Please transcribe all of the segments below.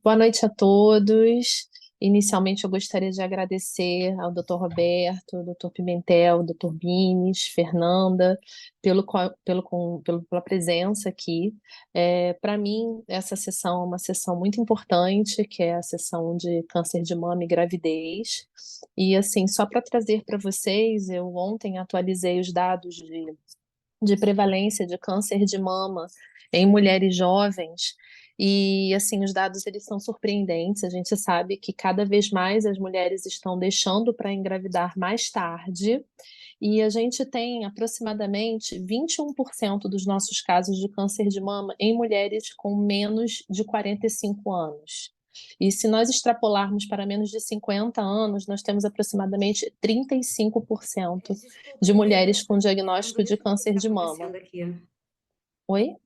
Boa noite a todos. Inicialmente, eu gostaria de agradecer ao Dr. Roberto, ao Dr. Pimentel, ao Dr. Bines, Fernanda, pela presença aqui. Para mim, essa sessão é uma sessão muito importante, que é a sessão de câncer de mama e gravidez. E, assim, só para trazer para vocês, eu ontem atualizei os dados de prevalência de câncer de mama em mulheres jovens. E assim, os dados eles são surpreendentes. A gente sabe que cada vez mais as mulheres estão deixando para engravidar mais tarde. E a gente tem aproximadamente 21% dos nossos casos de câncer de mama em mulheres com menos de 45 anos. E se nós extrapolarmos para menos de 50 anos, nós temos aproximadamente 35% de Desculpa, mulheres com não diagnóstico tô de entendendo o que câncer está de mama. acontecendo aqui. Oi?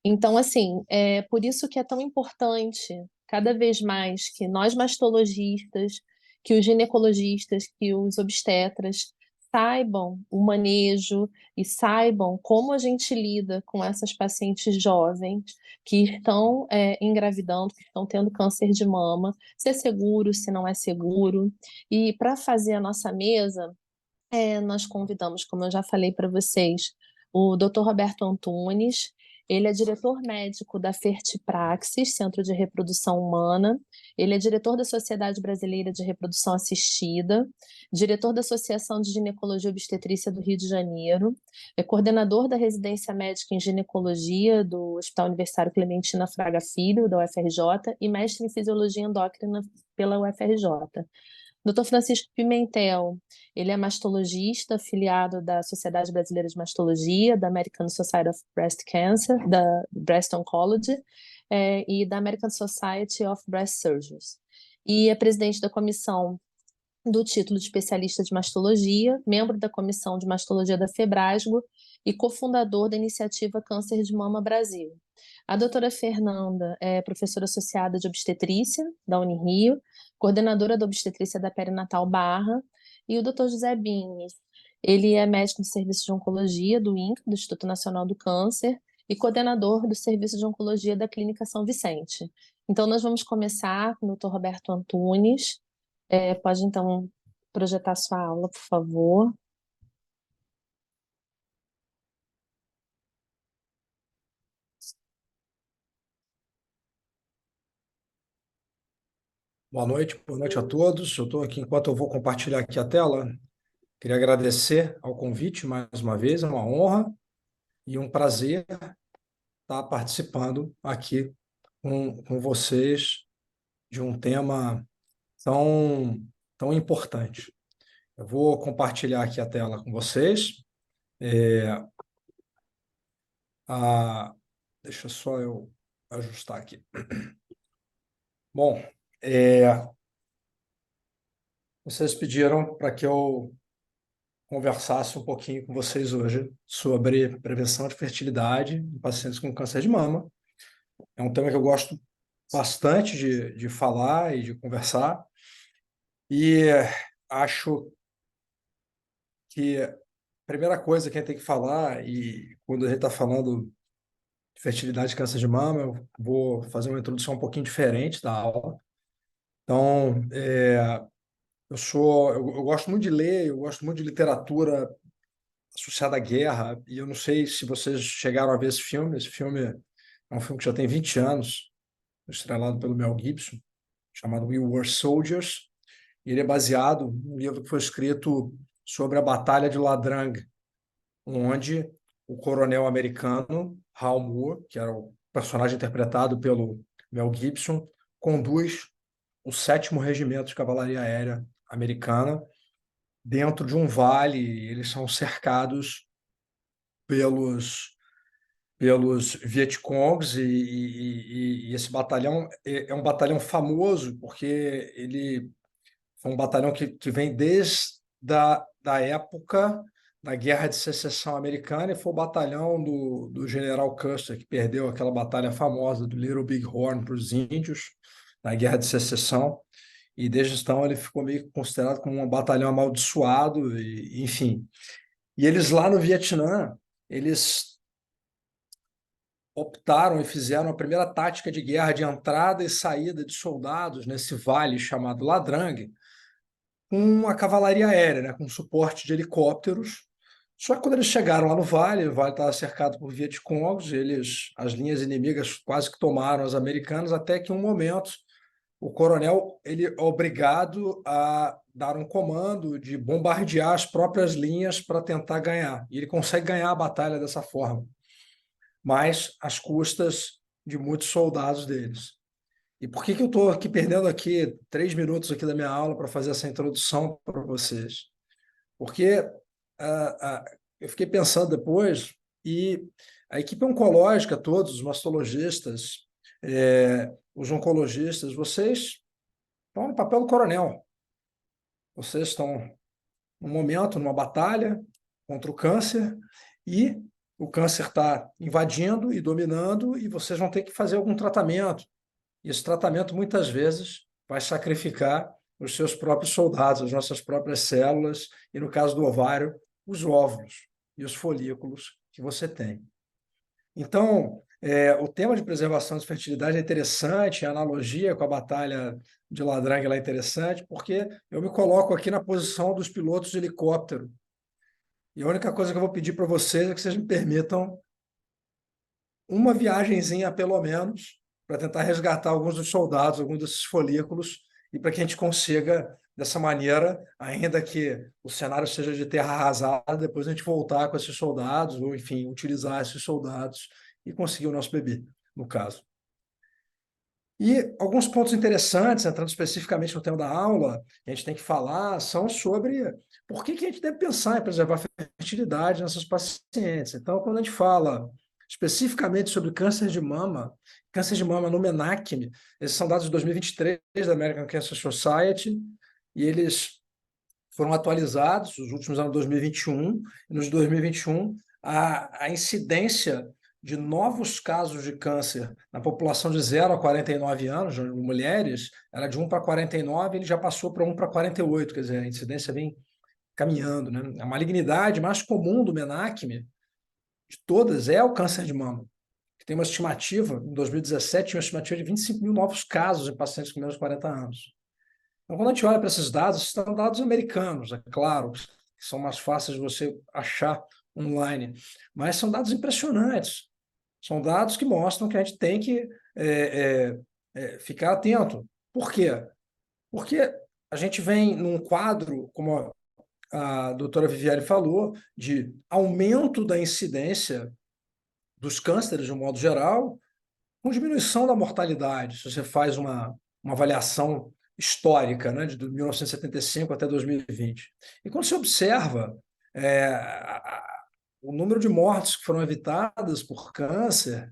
Então, assim, é por isso que é tão importante, cada vez mais, que nós mastologistas, que os ginecologistas, que os obstetras saibam o manejo e saibam como a gente lida com essas pacientes jovens que estão engravidando, que estão tendo câncer de mama, se é seguro, se não é seguro. E para fazer a nossa mesa, nós convidamos, como eu já falei para vocês, o Dr. Roberto Antunes. Ele é diretor médico da Fertipraxis, Centro de Reprodução Humana. Ele é diretor da Sociedade Brasileira de Reprodução Assistida, diretor da Associação de Ginecologia e Obstetrícia do Rio de Janeiro, é coordenador da residência médica em ginecologia do Hospital Universitário Clementina Fraga Filho, da UFRJ, e mestre em fisiologia endócrina pela UFRJ. Dr. Francisco Pimentel, ele é mastologista, afiliado da Sociedade Brasileira de Mastologia, da American Society of Breast Cancer, da Breast Oncology, e da American Society of Breast Surgeons. E é presidente da comissão do título de especialista de mastologia, membro da comissão de mastologia da Febrasgo e cofundador da iniciativa Câncer de Mama Brasil. A doutora Fernanda é professora associada de obstetrícia da Unirio, coordenadora da obstetrícia da Perinatal Barra, e o doutor José Bines. Ele é médico do Serviço de Oncologia do INCA, do Instituto Nacional do Câncer, e coordenador do Serviço de Oncologia da Clínica São Vicente. Então, nós vamos começar com o doutor Roberto Antunes. Pode então projetar sua aula, por favor. Boa noite a todos. Eu estou aqui enquanto eu vou compartilhar aqui a tela. Queria agradecer ao convite mais uma vez, é uma honra e um prazer estar participando aqui com vocês de um tema tão, tão importante. Eu vou compartilhar aqui a tela com vocês. É, a, deixa só eu ajustar aqui. Bom, vocês pediram para que eu conversasse um pouquinho com vocês hoje sobre prevenção de fertilidade em pacientes com câncer de mama. É um tema que eu gosto bastante de falar e de conversar, e acho que a primeira coisa que a gente tem que falar, e quando a gente está falando de fertilidade e câncer de mama, eu vou fazer uma introdução um pouquinho diferente da aula. Então, eu gosto muito de ler, eu gosto muito de literatura associada à guerra, e eu não sei se vocês chegaram a ver esse filme. Esse filme é um filme que já tem 20 anos, estrelado pelo Mel Gibson, chamado We Were Soldiers, e ele é baseado num livro que foi escrito sobre a Batalha de Ladrang, onde o coronel americano Hal Moore, que era o personagem interpretado pelo Mel Gibson, conduz o 7º Regimento de Cavalaria Aérea americana dentro de um vale. Eles são cercados pelos Vietcongs, e esse batalhão é um batalhão famoso porque ele foi um batalhão que vem desde da época da Guerra de Secessão Americana, e foi o batalhão do General Custer, que perdeu aquela batalha famosa do Little Big Horn para os índios na Guerra de Secessão, e desde então ele ficou meio que considerado como um batalhão amaldiçoado, enfim. E eles lá no Vietnã, eles optaram e fizeram a primeira tática de guerra de entrada e saída de soldados nesse vale chamado Ladrang, com a cavalaria aérea, né, com suporte de helicópteros. Só que quando eles chegaram lá no vale, o vale estava cercado por vietcongos, as linhas inimigas quase que tomaram os americanos, até que em um momento o coronel ele é obrigado a dar um comando de bombardear as próprias linhas para tentar ganhar. E ele consegue ganhar a batalha dessa forma, mas às custas de muitos soldados deles. E por que eu estou aqui perdendo aqui 3 minutos aqui da minha aula para fazer essa introdução para vocês? Porque eu fiquei pensando depois e a equipe oncológica, todos os mastologistas, os oncologistas, vocês estão no papel do coronel. Vocês estão num momento, numa batalha contra o câncer e o câncer está invadindo e dominando e vocês vão ter que fazer algum tratamento. E esse tratamento, muitas vezes, vai sacrificar os seus próprios soldados, as nossas próprias células, e, no caso do ovário, os óvulos e os folículos que você tem. Então, o tema de preservação de fertilidade é interessante, a analogia com a batalha de Ladrang é interessante, porque eu me coloco aqui na posição dos pilotos de helicóptero. E a única coisa que eu vou pedir para vocês é que vocês me permitam uma viagenzinha, pelo menos, para tentar resgatar alguns dos soldados, alguns desses folículos, e para que a gente consiga, dessa maneira, ainda que o cenário seja de terra arrasada, depois a gente voltar com esses soldados, ou, enfim, utilizar esses soldados e conseguir o nosso bebê, no caso. E alguns pontos interessantes, entrando especificamente no tema da aula, que a gente tem que falar, são sobre por que a gente deve pensar em preservar a fertilidade nessas pacientes. Então, quando a gente fala especificamente sobre câncer de mama no MENACM, esses são dados de 2023 da American Cancer Society, e eles foram atualizados nos últimos anos de 2021, e nos de 2021 a incidência de novos casos de câncer na população de 0 a 49 anos, de mulheres, era de 1 para 49, ele já passou para 1 para 48, quer dizer, a incidência vem caminhando, né? A malignidade mais comum do MENACM, de todas, é o câncer de mama, que tem uma estimativa, em 2017, tinha uma estimativa de 25 mil novos casos em pacientes com menos de 40 anos. Então, quando a gente olha para esses dados, são dados americanos, é claro, que são mais fáceis de você achar online, mas são dados impressionantes. São dados que mostram que a gente tem que ficar atento. Por quê? Porque a gente vem num quadro, como a doutora Viviane falou, de aumento da incidência dos cânceres de um modo geral, com diminuição da mortalidade. Se você faz uma avaliação histórica, né, de 1975 até 2020. E quando você observa o número de mortes que foram evitadas por câncer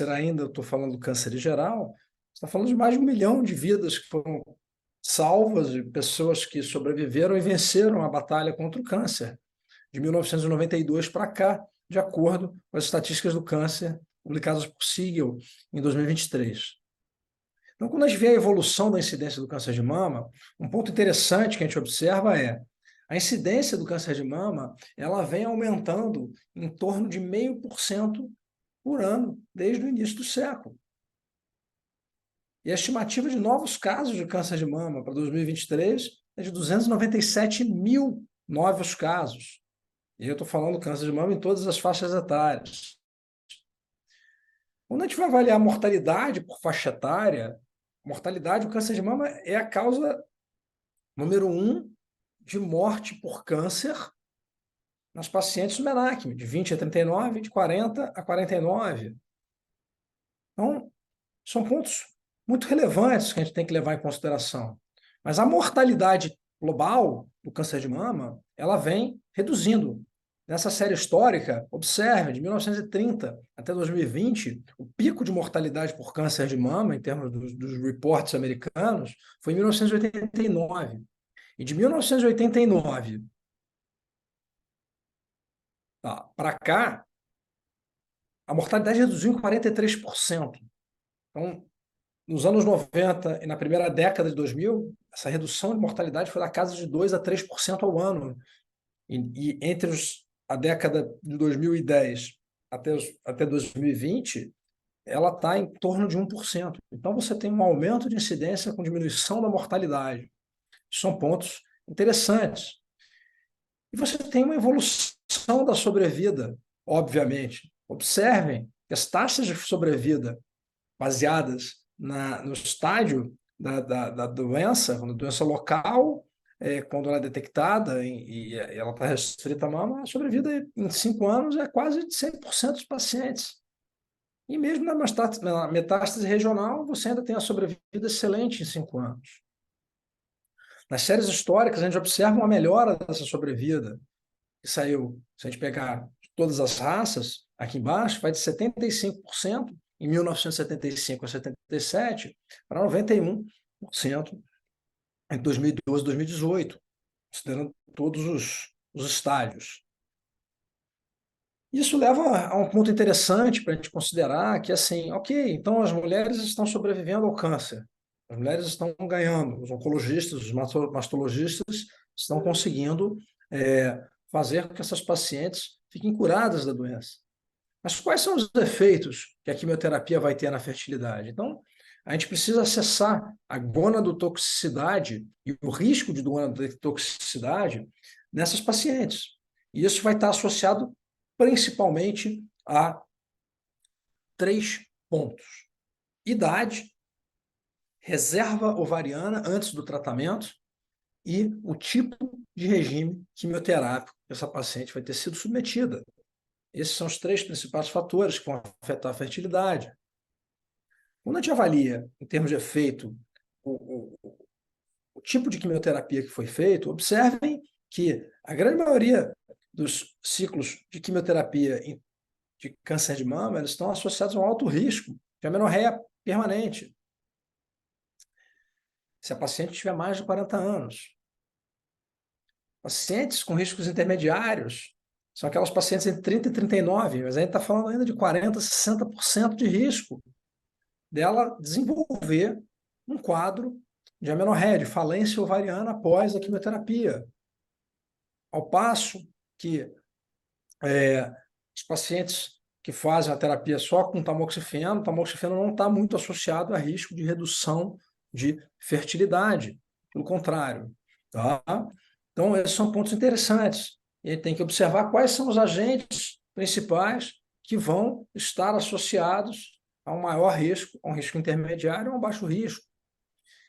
ainda, eu estou falando do câncer em geral, você está falando de mais de 1 milhão de vidas que foram salvas, de pessoas que sobreviveram e venceram a batalha contra o câncer, de 1992 para cá, de acordo com as estatísticas do câncer publicadas por Siegel em 2023. Então, quando a gente vê a evolução da incidência do câncer de mama, um ponto interessante que a gente observa é a incidência do câncer de mama, ela vem aumentando em torno de 0,5% por ano, desde o início do século. E a estimativa de novos casos de câncer de mama para 2023 é de 297 mil novos casos. E eu estou falando câncer de mama em todas as faixas etárias. Quando a gente vai avaliar a mortalidade por faixa etária, o câncer de mama é a causa número 1 de morte por câncer nas pacientes do MENACM, de 20 a 39, de 40 a 49. Então, são pontos muito relevantes que a gente tem que levar em consideração. Mas a mortalidade global do câncer de mama, ela vem reduzindo. Nessa série histórica, observe, de 1930 até 2020, o pico de mortalidade por câncer de mama, em termos dos reports americanos, foi em 1989. E de 1989 para cá, a mortalidade reduziu em 43%. Então, nos anos 90 e na primeira década de 2000, essa redução de mortalidade foi da casa de 2 a 3% ao ano. E entre os a década de 2010 até 2020, ela está em torno de 1%. Então, você tem um aumento de incidência com diminuição da mortalidade. São pontos interessantes. E você tem uma evolução da sobrevida, obviamente. Observem que as taxas de sobrevida baseadas no estágio da doença, quando a doença local, quando ela é detectada e ela está restrita à mama, a sobrevida em 5 anos é quase de 100% dos pacientes. E mesmo na metástase regional, você ainda tem a sobrevida excelente em 5 anos. Nas séries históricas, a gente observa uma melhora dessa sobrevida, que saiu, se a gente pegar todas as raças, aqui embaixo, vai de 75% em 1975 a 77 para 91% em 2012 e 2018, considerando todos os estágios. Isso leva a um ponto interessante para a gente considerar que, assim, ok, então as mulheres estão sobrevivendo ao câncer, as mulheres estão ganhando, os oncologistas, os mastologistas estão conseguindo fazer com que essas pacientes fiquem curadas da doença. Mas quais são os efeitos que a quimioterapia vai ter na fertilidade? Então, a gente precisa acessar a gonadotoxicidade e o risco de gonadotoxicidade nessas pacientes. E isso vai estar associado principalmente a 3 pontos: idade, reserva ovariana antes do tratamento e o tipo de regime quimioterápico que essa paciente vai ter sido submetida. Esses são os 3 principais fatores que vão afetar a fertilidade. Quando a gente avalia, em termos de efeito, o tipo de quimioterapia que foi feito, observem que a grande maioria dos ciclos de quimioterapia de câncer de mama, eles estão associados a um alto risco de amenorreia permanente. Se a paciente tiver mais de 40 anos. Pacientes com riscos intermediários são aquelas pacientes entre 30 e 39, mas a gente está falando ainda de 40, 60% de risco dela desenvolver um quadro de amenorreia, de falência ovariana após a quimioterapia. Ao passo que os pacientes que fazem a terapia só com tamoxifeno, o tamoxifeno não está muito associado a risco de redução de fertilidade, pelo contrário. Tá? Então, esses são pontos interessantes. E a gente tem que observar quais são os agentes principais que vão estar associados a um maior risco, a um risco intermediário ou a um baixo risco.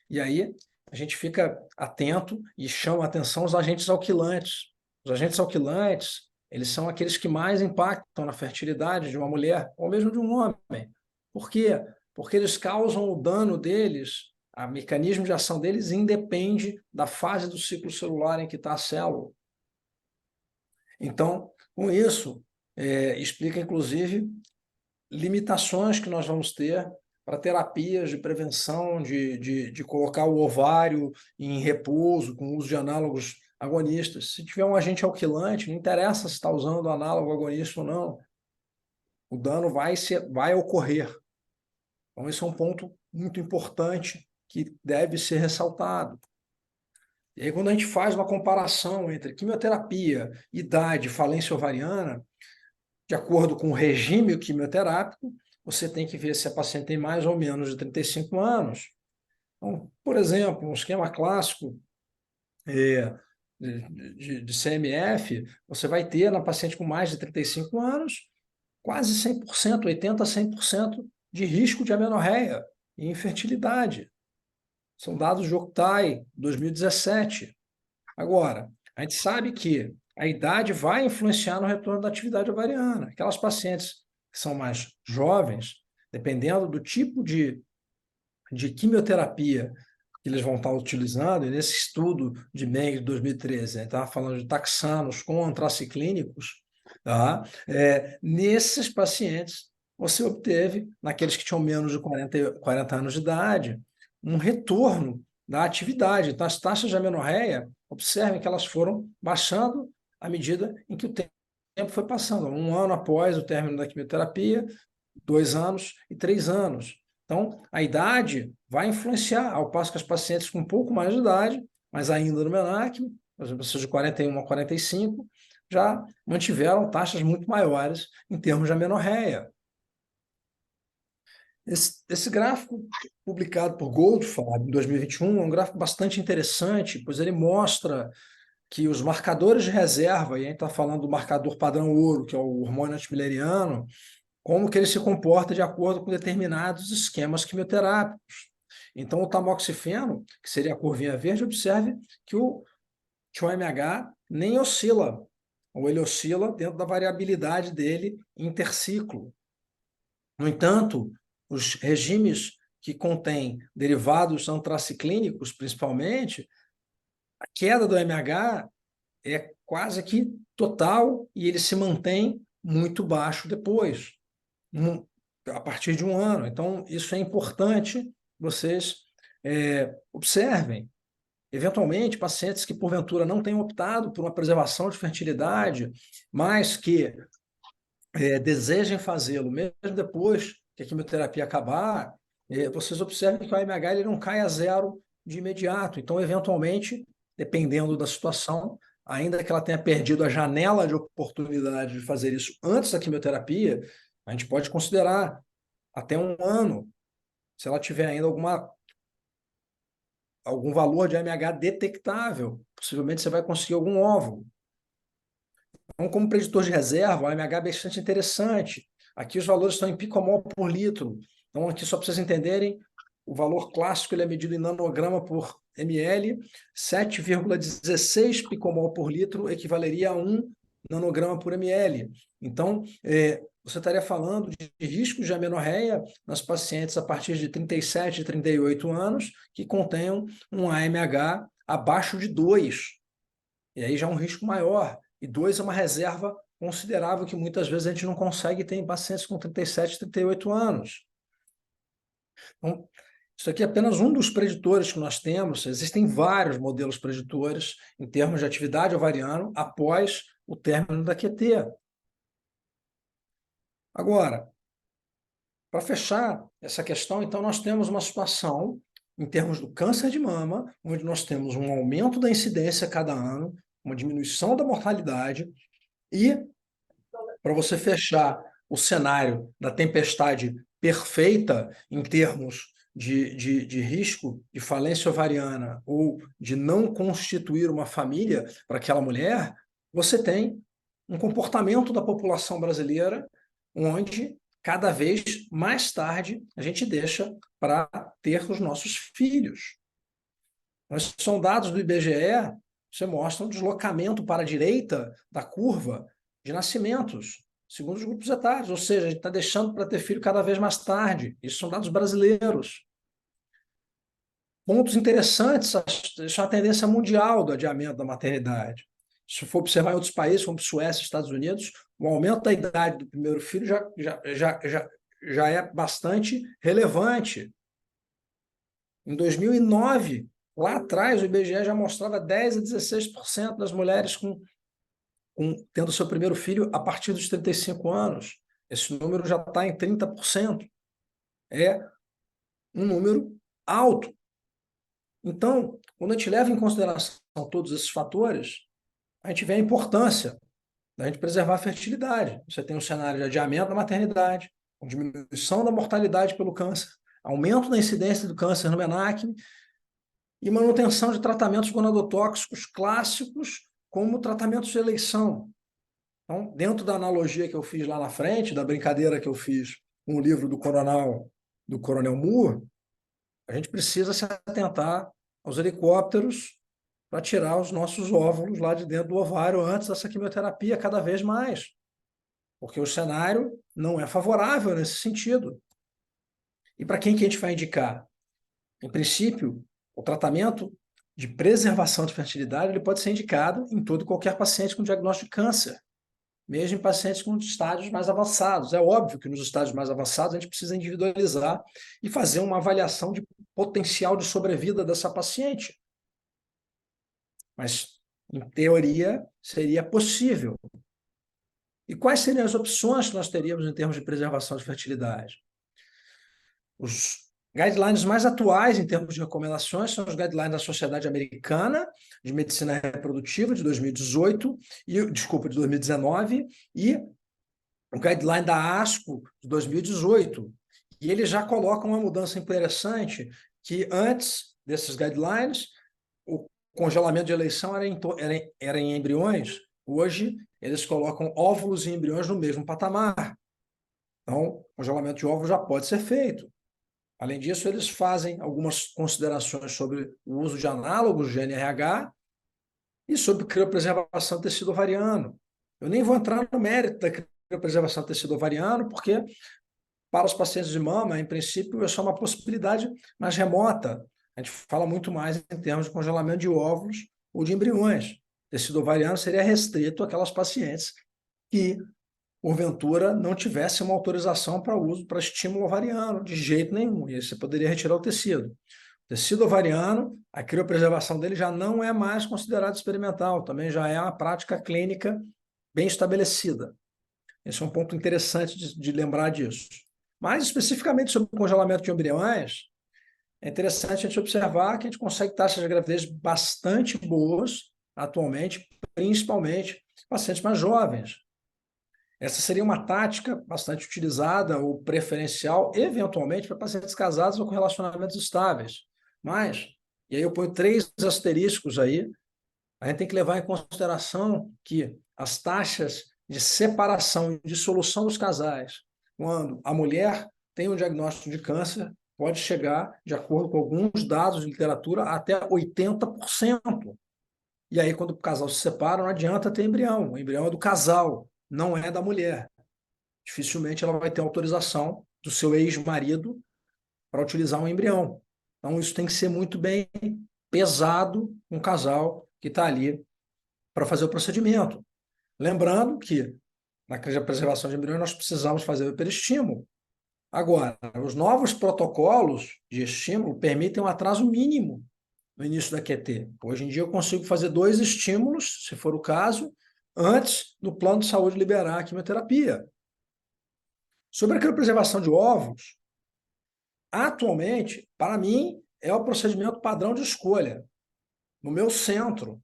E aí a gente fica atento e chama a atenção os agentes alquilantes. Os agentes alquilantes, eles são aqueles que mais impactam na fertilidade de uma mulher ou mesmo de um homem. Por quê? Porque eles causam o dano deles, o mecanismo de ação deles independe da fase do ciclo celular em que está a célula. Então, com isso, explica, inclusive, limitações que nós vamos ter para terapias de prevenção, de colocar o ovário em repouso, com o uso de análogos agonistas. Se tiver um agente alquilante, não interessa se está usando análogo agonista ou não, o dano vai ocorrer. Então, esse é um ponto muito importante que deve ser ressaltado. E aí, quando a gente faz uma comparação entre quimioterapia, idade, falência ovariana, de acordo com o regime quimioterápico, você tem que ver se a paciente tem mais ou menos de 35 anos. Então, por exemplo, um esquema clássico de CMF, você vai ter na paciente com mais de 35 anos quase 100%, 80% a 100% de risco de amenorreia e infertilidade. São dados de Octai, 2017. Agora, a gente sabe que a idade vai influenciar no retorno da atividade ovariana. Aquelas pacientes que são mais jovens, dependendo do tipo de quimioterapia que eles vão estar utilizando, e nesse estudo de Meng de 2013, a gente estava falando de taxanos com antraciclínicos, tá? Nesses pacientes, você obteve, naqueles que tinham menos de 40 anos de idade, um retorno da atividade. Então, as taxas de amenorreia, observem que elas foram baixando à medida em que o tempo foi passando. 1 ano após o término da quimioterapia, 2 anos e 3 anos. Então, a idade vai influenciar, ao passo que as pacientes com um pouco mais de idade, mas ainda no menáquimo, por exemplo, pessoas de 41 a 45, já mantiveram taxas muito maiores em termos de amenorreia. Esse gráfico, publicado por Goldfarb em 2021, é um gráfico bastante interessante, pois ele mostra que os marcadores de reserva, e a gente está falando do marcador padrão ouro, que é o hormônio antimileriano, como que ele se comporta de acordo com determinados esquemas quimioterápicos. Então, o tamoxifeno, que seria a curvinha verde, observe que o OMH nem oscila, ou ele oscila dentro da variabilidade dele interciclo. No entanto, os regimes que contêm derivados antraciclínicos, principalmente, a queda do OMH é quase que total e ele se mantém muito baixo depois, a partir de um ano. Então, isso é importante vocês observem. Eventualmente, pacientes que, porventura, não tenham optado por uma preservação de fertilidade, mas que desejem fazê-lo, mesmo depois que a quimioterapia acabar, vocês observem que o AMH ele não cai a zero de imediato. Então, eventualmente, dependendo da situação, ainda que ela tenha perdido a janela de oportunidade de fazer isso antes da quimioterapia, a gente pode considerar até um ano, se ela tiver ainda algum valor de AMH detectável. Possivelmente você vai conseguir algum óvulo. Então, como preditor de reserva, o AMH é bastante interessante. Aqui os valores estão em picomol por litro. Então, aqui só para vocês entenderem, o valor clássico ele é medido em nanograma por ml, 7,16 picomol por litro equivaleria a 1 nanograma por ml. Então, você estaria falando de riscos de amenorreia nas pacientes a partir de 37 e 38 anos que contenham um AMH abaixo de 2. E aí já é um risco maior. E 2 é uma reserva considerável que muitas vezes a gente não consegue ter em pacientes com 37, 38 anos. Então, isso aqui é apenas um dos preditores que nós temos. Existem vários modelos preditores em termos de atividade ovariana após o término da QT. Agora, para fechar essa questão, então, nós temos uma situação em termos do câncer de mama, onde nós temos um aumento da incidência a cada ano, uma diminuição da mortalidade, e para você fechar o cenário da tempestade perfeita em termos de risco de falência ovariana ou de não constituir uma família para aquela mulher, você tem um comportamento da população brasileira onde cada vez mais tarde a gente deixa para ter os nossos filhos. Mas são dados do IBGE, você mostra um deslocamento para a direita da curva de nascimentos, segundo os grupos etários, ou seja, a gente está deixando para ter filho cada vez mais tarde. Isso são dados brasileiros. Pontos interessantes, isso é uma tendência mundial do adiamento da maternidade. Se for observar em outros países, como Suécia e Estados Unidos, o aumento da idade do primeiro filho já é bastante relevante. Em 2009, lá atrás, o IBGE já mostrava 10 a 16% das mulheres tendo seu primeiro filho a partir dos 35 anos. Esse número já está em 30%. É um número alto. Então, quando a gente leva em consideração todos esses fatores, a gente vê a importância da gente preservar a fertilidade. Você tem um cenário de adiamento da maternidade, com diminuição da mortalidade pelo câncer, aumento da incidência do câncer no MENAC e manutenção de tratamentos gonadotóxicos clássicos como tratamentos de eleição. Então, dentro da analogia que eu fiz lá na frente, da brincadeira que eu fiz com o livro do Coronel Moore, a gente precisa se atentar aos helicópteros para tirar os nossos óvulos lá de dentro do ovário antes dessa quimioterapia cada vez mais, porque o cenário não é favorável nesse sentido. E para quem que a gente vai indicar? Em princípio, o tratamento de preservação de fertilidade ele pode ser indicado em todo e qualquer paciente com diagnóstico de câncer, mesmo em pacientes com estágios mais avançados. É óbvio que nos estágios mais avançados a gente precisa individualizar e fazer uma avaliação de potencial de sobrevida dessa paciente. Mas, em teoria, seria possível. E quais seriam as opções que nós teríamos em termos de preservação de fertilidade? Os Guidelines mais atuais em termos de recomendações são os guidelines da Sociedade Americana de Medicina Reprodutiva de 2018 de 2019 e o guideline da ASCO de 2018. E ele já coloca uma mudança interessante que antes desses guidelines o congelamento de eleição era em embriões, hoje eles colocam óvulos e embriões no mesmo patamar. Então, o congelamento de óvulos já pode ser feito. Além disso, eles fazem algumas considerações sobre o uso de análogos de NRH e sobre criopreservação de tecido ovariano. Eu nem vou entrar no mérito da criopreservação de tecido ovariano, porque para os pacientes de mama, em princípio, é só uma possibilidade mais remota. A gente fala muito mais em termos de congelamento de óvulos ou de embriões. O tecido ovariano seria restrito àquelas pacientes que porventura não tivesse uma autorização para uso, para estímulo ovariano, de jeito nenhum, e aí você poderia retirar o tecido. O tecido ovariano, a criopreservação dele já não é mais considerado experimental, também já é uma prática clínica bem estabelecida. Esse é um ponto interessante de lembrar disso. Mas, especificamente sobre o congelamento de embriões, é interessante a gente observar que a gente consegue taxas de gravidez bastante boas atualmente, principalmente em pacientes mais jovens. Essa seria uma tática bastante utilizada ou preferencial, eventualmente, para pacientes casados ou com relacionamentos estáveis. Mas, e aí eu ponho 3 asteriscos aí, a gente tem que levar em consideração que as taxas de separação e dissolução dos casais, quando a mulher tem um diagnóstico de câncer, pode chegar, de acordo com alguns dados de literatura, até 80%. E aí, quando o casal se separa, não adianta ter embrião. O embrião é do casal, não é da mulher. Dificilmente ela vai ter autorização do seu ex-marido para utilizar um embrião. Então, isso tem que ser muito bem pesado com o casal que está ali para fazer o procedimento. Lembrando que, na preservação de embriões, nós precisamos fazer o hiperestímulo. Agora, os novos protocolos de estímulo permitem um atraso mínimo no início da QT. Hoje em dia, eu consigo fazer 2 estímulos, se for o caso, antes do plano de saúde liberar a quimioterapia. Sobre a criopreservação de óvulos, atualmente, para mim, é o procedimento padrão de escolha. No meu centro,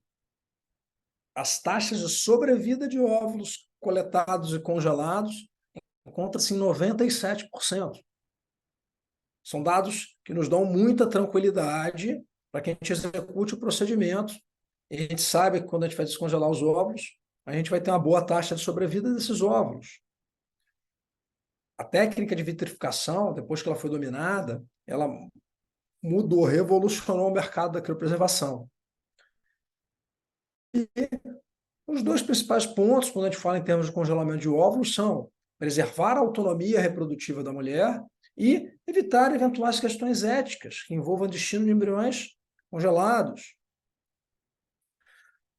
as taxas de sobrevida de óvulos coletados e congelados encontram-se em 97%. São dados que nos dão muita tranquilidade para que a gente execute o procedimento e a gente sabe que quando a gente vai descongelar os óvulos, a gente vai ter uma boa taxa de sobrevida desses óvulos. A técnica de vitrificação, depois que ela foi dominada, ela mudou, revolucionou o mercado da criopreservação. E os 2 principais pontos, quando a gente fala em termos de congelamento de óvulos, são preservar a autonomia reprodutiva da mulher e evitar eventuais questões éticas que envolvam o destino de embriões congelados.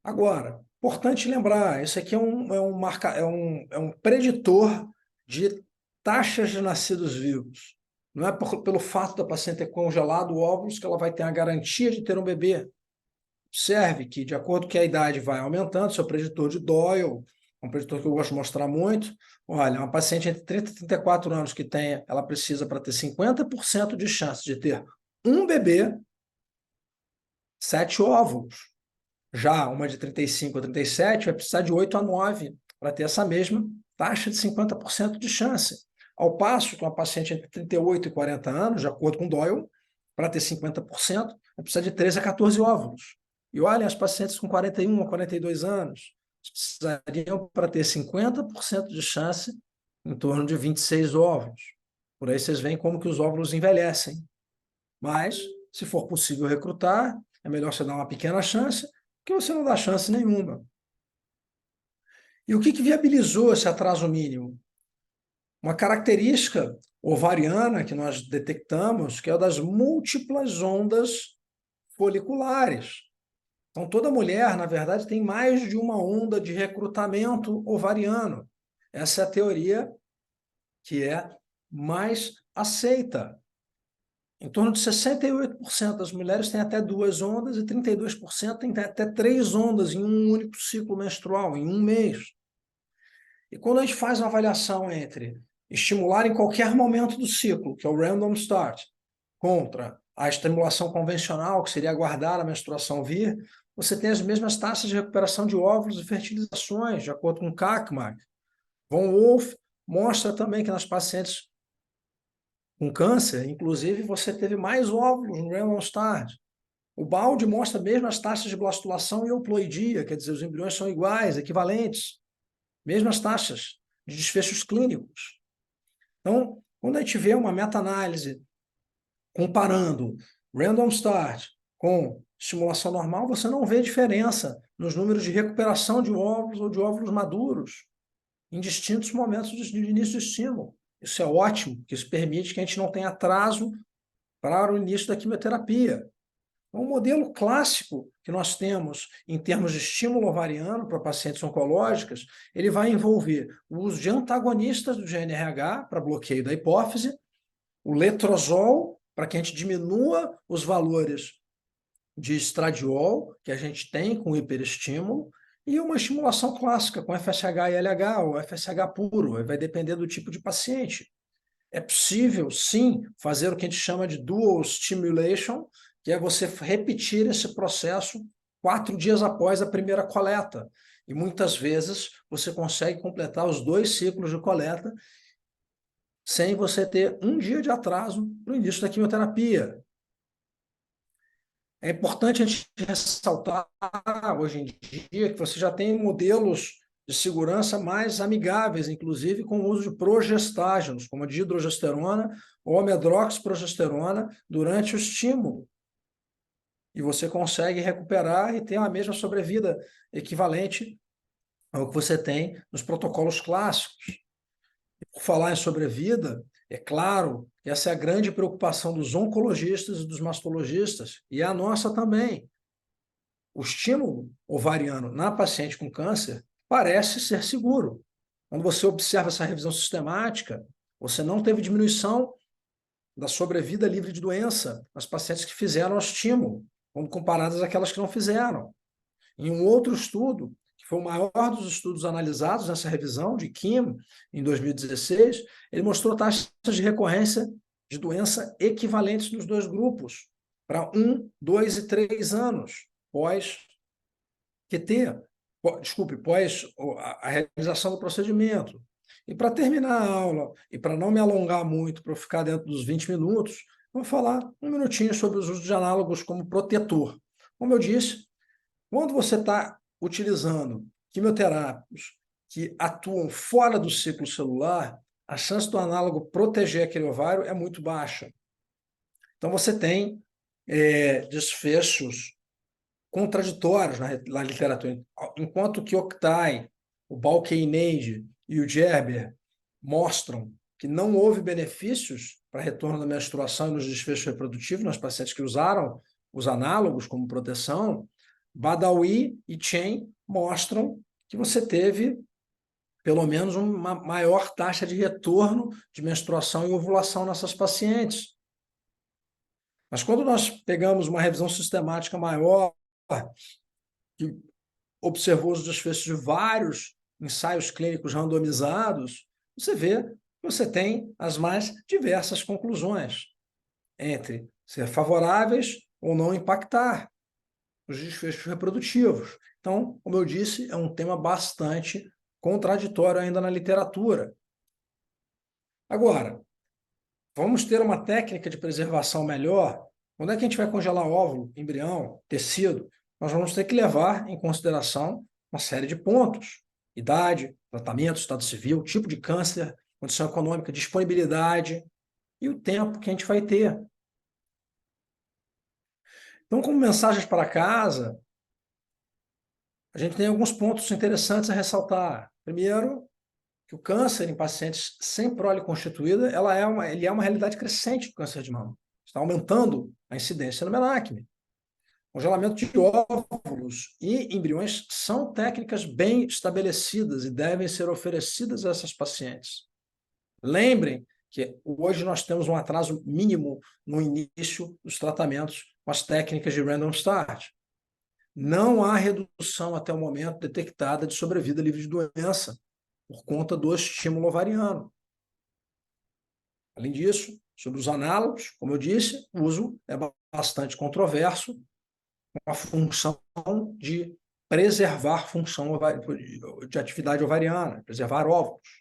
Agora, importante lembrar, esse aqui é um preditor de taxas de nascidos vivos. Não é pelo fato da paciente ter congelado óvulos que ela vai ter a garantia de ter um bebê. Observe que, de acordo com que a idade vai aumentando, seu preditor de Doyle, um preditor que eu gosto de mostrar muito, olha, uma paciente entre 30 e 34 anos que tem, ela precisa, para ter 50% de chance de ter um bebê, 7 óvulos. Já uma de 35 a 37 vai precisar de 8 a 9 para ter essa mesma taxa de 50% de chance. Ao passo que uma paciente entre 38 e 40 anos, de acordo com Doyle, para ter 50%, vai precisar de 13 a 14 óvulos. E olhem, as pacientes com 41 a 42 anos precisariam, para ter 50% de chance, em torno de 26 óvulos. Por aí vocês veem como que os óvulos envelhecem. Mas, se for possível recrutar, é melhor você dar uma pequena chance que você não dá chance nenhuma. E o que viabilizou esse atraso mínimo? Uma característica ovariana que nós detectamos, que é a das múltiplas ondas foliculares. Então, toda mulher, na verdade, tem mais de uma onda de recrutamento ovariano. Essa é a teoria que é mais aceita. Em torno de 68% das mulheres têm até 2 ondas e 32% têm até 3 ondas em um único ciclo menstrual, em um mês. E quando a gente faz uma avaliação entre estimular em qualquer momento do ciclo, que é o random start, contra a estimulação convencional, que seria aguardar a menstruação vir, você tem as mesmas taxas de recuperação de óvulos e fertilizações, de acordo com Kakmak. Von Wolf mostra também que nas pacientes com câncer, inclusive, você teve mais óvulos no random start. O balde mostra mesmo as taxas de blastulação e euploidia, quer dizer, os embriões são iguais, equivalentes, mesmas taxas de desfechos clínicos. Então, quando a gente vê uma meta-análise comparando random start com estimulação normal, você não vê diferença nos números de recuperação de óvulos ou de óvulos maduros em distintos momentos de início do estímulo. Isso é ótimo, porque isso permite que a gente não tenha atraso para o início da quimioterapia. O modelo clássico que nós temos em termos de estímulo ovariano para pacientes oncológicas, ele vai envolver o uso de antagonistas do GNRH para bloqueio da hipófise, o letrozol para que a gente diminua os valores de estradiol que a gente tem com hiperestímulo e uma estimulação clássica com FSH e LH ou FSH puro, vai depender do tipo de paciente. É possível, sim, fazer o que a gente chama de dual stimulation, que é você repetir esse processo 4 dias após a primeira coleta. E muitas vezes você consegue completar os 2 ciclos de coleta sem você ter 1 dia de atraso no início da quimioterapia. É importante a gente ressaltar hoje em dia que você já tem modelos de segurança mais amigáveis, inclusive com o uso de progestágenos, como a dihidrogesterona ou a medroxiprogesterona durante o estímulo. E você consegue recuperar e ter a mesma sobrevida equivalente ao que você tem nos protocolos clássicos. E por falar em sobrevida, é claro que essa é a grande preocupação dos oncologistas e dos mastologistas, e é a nossa também. O estímulo ovariano na paciente com câncer parece ser seguro. Quando você observa essa revisão sistemática, você não teve diminuição da sobrevida livre de doença nas pacientes que fizeram o estímulo, quando comparadas àquelas que não fizeram. Em um outro estudo, que foi o maior dos estudos analisados nessa revisão de Kim, em 2016, ele mostrou taxas de recorrência de doença equivalentes nos 2 grupos, para 1, 2 e 3 anos pós-QT, pós a realização do procedimento. E para terminar a aula, e para não me alongar muito, para eu ficar dentro dos 20 minutos, vou falar um minutinho sobre os usos de análogos como protetor. Como eu disse, quando você está utilizando quimioterápicos que atuam fora do ciclo celular, a chance do análogo proteger aquele ovário é muito baixa. Então, você tem desfechos contraditórios na literatura. Enquanto que Octay, o Balkenende e o Gerber mostram que não houve benefícios para retorno da menstruação e nos desfechos reprodutivos nas pacientes que usaram os análogos como proteção, Badawi e Chen mostram que você teve pelo menos uma maior taxa de retorno de menstruação e ovulação nessas pacientes. Mas quando nós pegamos uma revisão sistemática maior, que observou os desfechos de vários ensaios clínicos randomizados, você vê que você tem as mais diversas conclusões entre ser favoráveis ou não impactar os desfechos reprodutivos. Então, como eu disse, é um tema bastante contraditório ainda na literatura. Agora, vamos ter uma técnica de preservação melhor. Quando é que a gente vai congelar óvulo, embrião, tecido? Nós vamos ter que levar em consideração uma série de pontos: idade, tratamento, estado civil, tipo de câncer, condição econômica, disponibilidade e o tempo que a gente vai ter. Então, como mensagens para casa, a gente tem alguns pontos interessantes a ressaltar. Primeiro, que o câncer em pacientes sem prole constituída, ele é uma realidade crescente do câncer de mama. Está aumentando a incidência no menacme. Congelamento de óvulos e embriões são técnicas bem estabelecidas e devem ser oferecidas a essas pacientes. Lembrem que hoje nós temos um atraso mínimo no início dos tratamentos com as técnicas de random start. Não há redução até o momento detectada de sobrevida livre de doença por conta do estímulo ovariano. Além disso, sobre os análogos, como eu disse, o uso é bastante controverso, com a função de preservar função de atividade ovariana, preservar óvulos.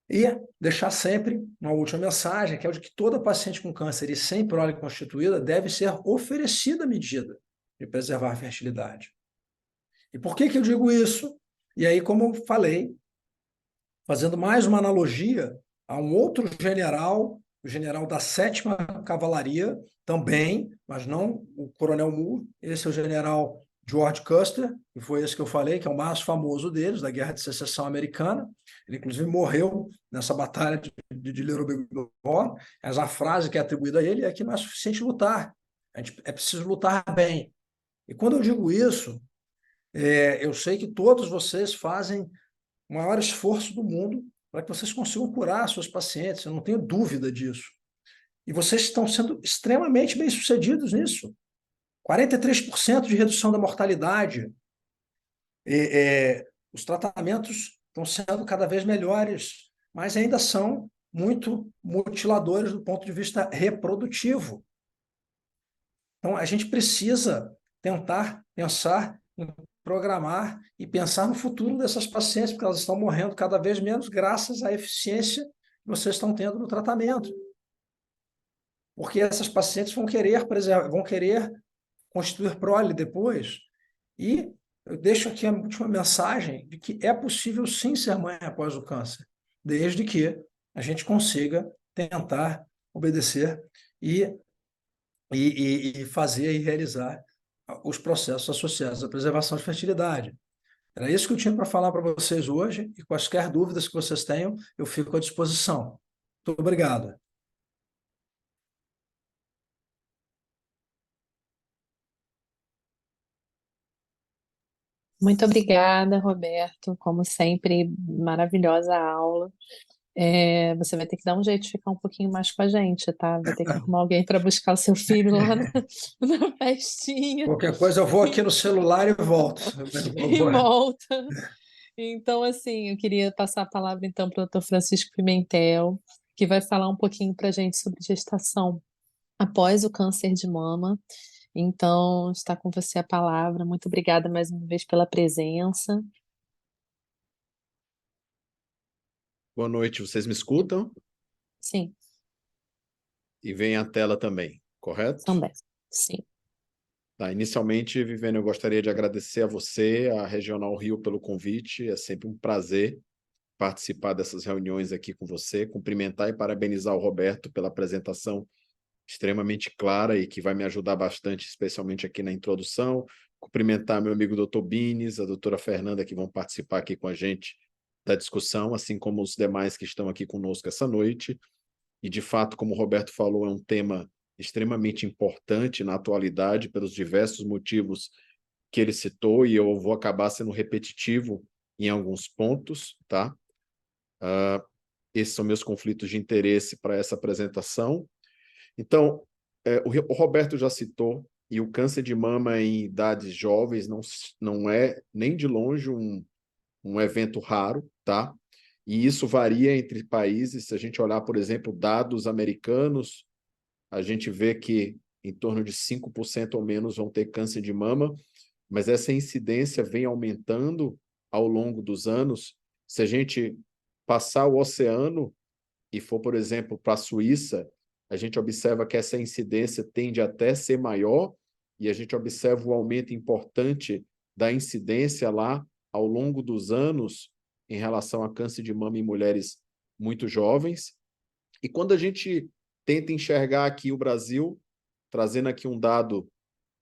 E deixar sempre uma última mensagem, que é o de que toda paciente com câncer e sem prole constituída deve ser oferecida a medida de preservar a fertilidade. E por que eu digo isso? E aí, como eu falei, fazendo mais uma analogia a um outro general, o general da 7ª Cavalaria, também, mas não o Coronel Moore, esse é o general George Custer, que foi esse que eu falei, que é o mais famoso deles, da Guerra de Secessão Americana. Ele, inclusive, morreu nessa batalha de Little Big Horn, mas a frase que é atribuída a ele é que não é suficiente lutar, é preciso lutar bem. E quando eu digo isso, eu sei que todos vocês fazem o maior esforço do mundo para que vocês consigam curar seus pacientes, eu não tenho dúvida disso. E vocês estão sendo extremamente bem-sucedidos nisso. 43% de redução da mortalidade. Os tratamentos estão sendo cada vez melhores, mas ainda são muito mutiladores do ponto de vista reprodutivo. Então, a gente precisa tentar pensar em programar e pensar no futuro dessas pacientes, porque elas estão morrendo cada vez menos graças à eficiência que vocês estão tendo no tratamento. Porque essas pacientes vão querer constituir prole depois. E eu deixo aqui a última mensagem de que é possível sim ser mãe após o câncer, desde que a gente consiga tentar obedecer e fazer e realizar os processos associados à preservação de fertilidade. Era isso que eu tinha para falar para vocês hoje, e quaisquer dúvidas que vocês tenham, eu fico à disposição. Muito obrigado. Muito obrigada, Roberto. Como sempre, maravilhosa aula. Você vai ter que dar um jeito de ficar um pouquinho mais com a gente, tá? Vai ter que arrumar alguém para buscar o seu filho lá na festinha Qualquer coisa, eu vou aqui no celular e volto. e volta. Então, assim, eu queria passar a palavra então para o Dr. Francisco Pimentel, que vai falar um pouquinho para a gente sobre gestação após o câncer de mama. Então, está com você a palavra. Muito obrigada mais uma vez pela presença. Boa noite, vocês me escutam? Sim, E vem a tela também, correto? também. Sim. Tá, inicialmente, Viviane, eu gostaria de agradecer a você, a Regional Rio, pelo convite. É sempre um prazer participar dessas reuniões aqui com você, cumprimentar e parabenizar o Roberto pela apresentação extremamente clara e que vai me ajudar bastante, especialmente aqui na introdução. Cumprimentar meu amigo Dr. Bines, a doutora Fernanda, que vão participar aqui com a gente da discussão, assim como os demais que estão aqui conosco essa noite. E, de fato, como o Roberto falou, é um tema extremamente importante na atualidade, pelos diversos motivos que ele citou, e eu vou acabar sendo repetitivo em alguns pontos, tá? Esses são meus conflitos de interesse para essa apresentação. Então, o Roberto já citou, e o câncer de mama em idades jovens não é nem de longe um evento raro, tá? E isso varia entre países. Se a gente olhar, por exemplo, dados americanos, a gente vê que em torno de 5% ou menos vão ter câncer de mama, mas essa incidência vem aumentando ao longo dos anos. Se a gente passar o oceano e for, por exemplo, para a Suíça, a gente observa que essa incidência tende até ser maior, e a gente observa o aumento importante da incidência lá ao longo dos anos em relação a câncer de mama em mulheres muito jovens. E quando a gente tenta enxergar aqui o Brasil, trazendo aqui um dado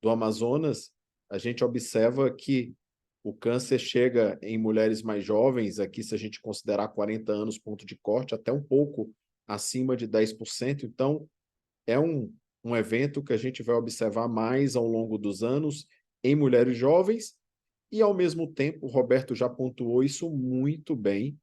do Amazonas, a gente observa que o câncer chega em mulheres mais jovens, aqui se a gente considerar 40 anos ponto de corte, até um pouco acima de 10%. Então, é um evento que a gente vai observar mais ao longo dos anos em mulheres jovens e, ao mesmo tempo, o Roberto já pontuou isso muito bem,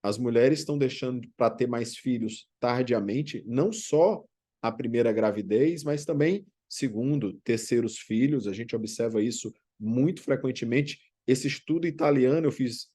as mulheres estão deixando para ter mais filhos tardiamente, não só a primeira gravidez, mas também segundo, terceiros filhos. A gente observa isso muito frequentemente. Esse estudo italiano, eu fiz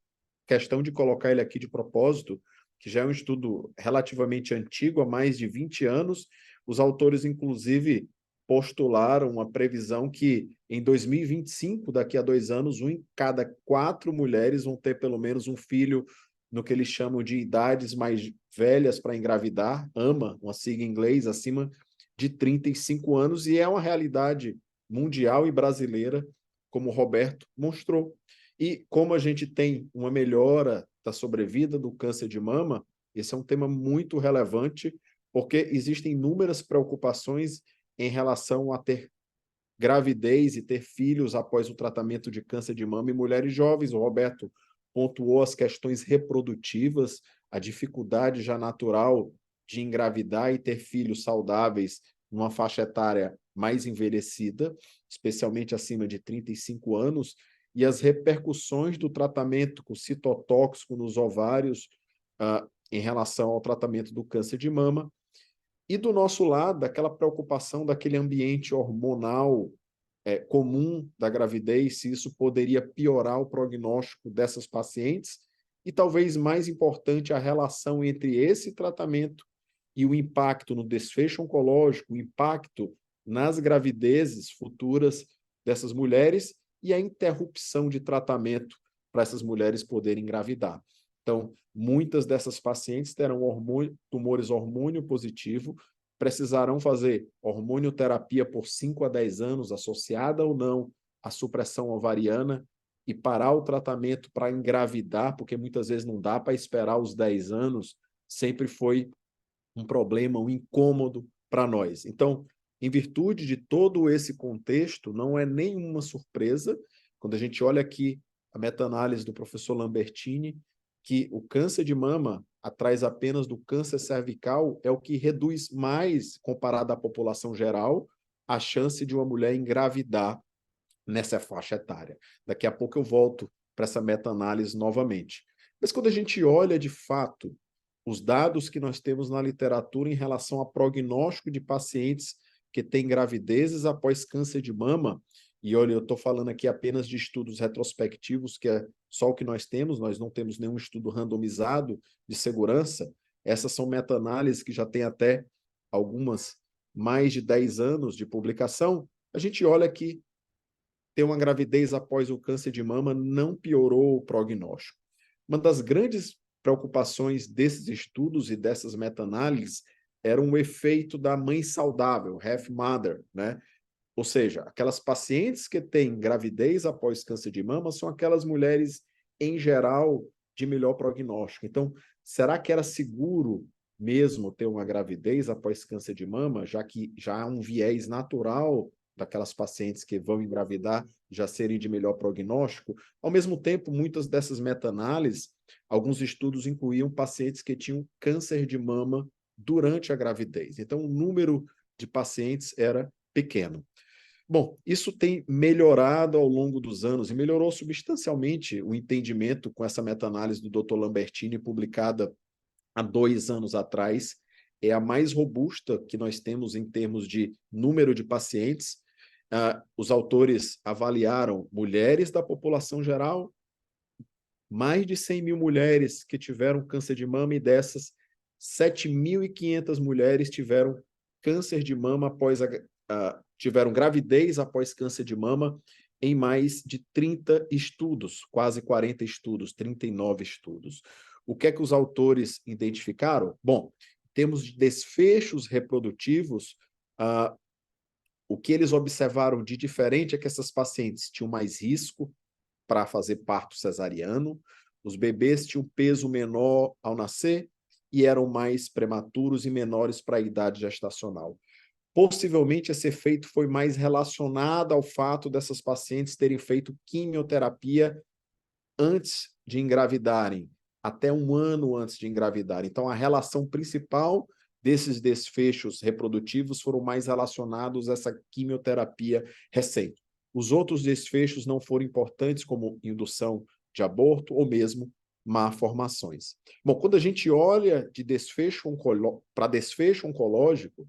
questão de colocar ele aqui de propósito, que já é um estudo relativamente antigo, há mais de 20 anos. Os autores, inclusive, postularam uma previsão que em 2025, daqui a 2 anos, 1 em cada 4 mulheres vão ter pelo menos um filho no que eles chamam de idades mais velhas para engravidar, AMA, uma sigla em inglês, acima de 35 anos, e é uma realidade mundial e brasileira, como o Roberto mostrou. E como a gente tem uma melhora da sobrevida do câncer de mama, esse é um tema muito relevante, porque existem inúmeras preocupações em relação a ter gravidez e ter filhos após o tratamento de câncer de mama em mulheres jovens. O Roberto pontuou as questões reprodutivas, a dificuldade já natural de engravidar e ter filhos saudáveis numa faixa etária mais envelhecida, especialmente acima de 35 anos, e as repercussões do tratamento com citotóxico nos ovários em relação ao tratamento do câncer de mama. E do nosso lado, aquela preocupação daquele ambiente hormonal comum da gravidez, se isso poderia piorar o prognóstico dessas pacientes, e talvez mais importante, a relação entre esse tratamento e o impacto no desfecho oncológico, o impacto nas gravidezes futuras dessas mulheres e a interrupção de tratamento para essas mulheres poderem engravidar. Então, muitas dessas pacientes terão tumores hormônio positivo, precisarão fazer hormonioterapia por 5 a 10 anos, associada ou não à supressão ovariana, e parar o tratamento para engravidar, porque muitas vezes não dá para esperar os 10 anos, sempre foi um problema, um incômodo para nós. Então, em virtude de todo esse contexto, não é nenhuma surpresa, quando a gente olha aqui a meta-análise do professor Lambertini, que o câncer de mama, atrás apenas do câncer cervical, é o que reduz mais, comparado à população geral, a chance de uma mulher engravidar nessa faixa etária. Daqui a pouco eu volto para essa meta-análise novamente. Mas quando a gente olha, de fato, os dados que nós temos na literatura em relação a prognóstico de pacientes que têm gravidezes após câncer de mama, e olha, eu estou falando aqui apenas de estudos retrospectivos, que é só o que nós não temos nenhum estudo randomizado de segurança. Essas são meta-análises que já têm até algumas mais de 10 anos de publicação. A gente olha que ter uma gravidez após o câncer de mama não piorou o prognóstico. Uma das grandes preocupações desses estudos e dessas meta-análises era o efeito da mãe saudável, healthy mother, né? Ou seja, aquelas pacientes que têm gravidez após câncer de mama são aquelas mulheres, em geral, de melhor prognóstico. Então, será que era seguro mesmo ter uma gravidez após câncer de mama, já que já há um viés natural daquelas pacientes que vão engravidar já serem de melhor prognóstico? Ao mesmo tempo, muitas dessas meta-análises, alguns estudos incluíam pacientes que tinham câncer de mama durante a gravidez. Então, o número de pacientes era pequeno. Bom, isso tem melhorado ao longo dos anos e melhorou substancialmente o entendimento com essa meta-análise do Dr. Lambertini, publicada há 2 anos atrás. É a mais robusta que nós temos em termos de número de pacientes. Os autores avaliaram mulheres da população geral, mais de 100 mil mulheres que tiveram câncer de mama, e dessas, 7.500 mulheres tiveram câncer de mama tiveram gravidez após câncer de mama em mais de 30 estudos, quase 40 estudos, 39 estudos. O que é que os autores identificaram? Bom, em termos de desfechos reprodutivos, o que eles observaram de diferente é que essas pacientes tinham mais risco para fazer parto cesariano, os bebês tinham peso menor ao nascer e eram mais prematuros e menores para a idade gestacional. Possivelmente esse efeito foi mais relacionado ao fato dessas pacientes terem feito quimioterapia antes de engravidarem, até 1 ano antes de engravidar. Então, a relação principal desses desfechos reprodutivos foram mais relacionados a essa quimioterapia recente. Os outros desfechos não foram importantes, como indução de aborto ou mesmo malformações. Bom, quando a gente olha de para desfecho oncológico,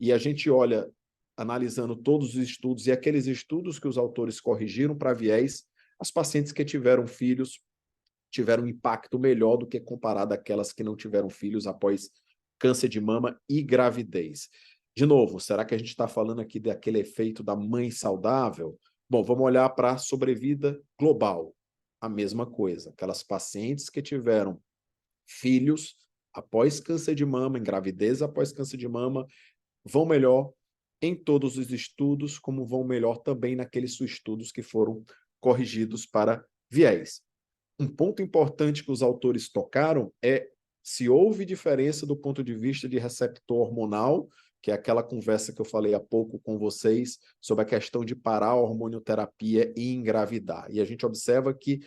e a gente olha, analisando todos os estudos e aqueles estudos que os autores corrigiram para viés, as pacientes que tiveram filhos tiveram um impacto melhor do que comparado àquelas que não tiveram filhos após câncer de mama e gravidez. De novo, será que a gente está falando aqui daquele efeito da mãe saudável? Bom, vamos olhar para a sobrevida global. A mesma coisa. Aquelas pacientes que tiveram filhos após câncer de mama, em gravidez após câncer de mama, vão melhor em todos os estudos, como vão melhor também naqueles estudos que foram corrigidos para viés. Um ponto importante que os autores tocaram é se houve diferença do ponto de vista de receptor hormonal, que é aquela conversa que eu falei há pouco com vocês sobre a questão de parar a hormonioterapia e engravidar. E a gente observa que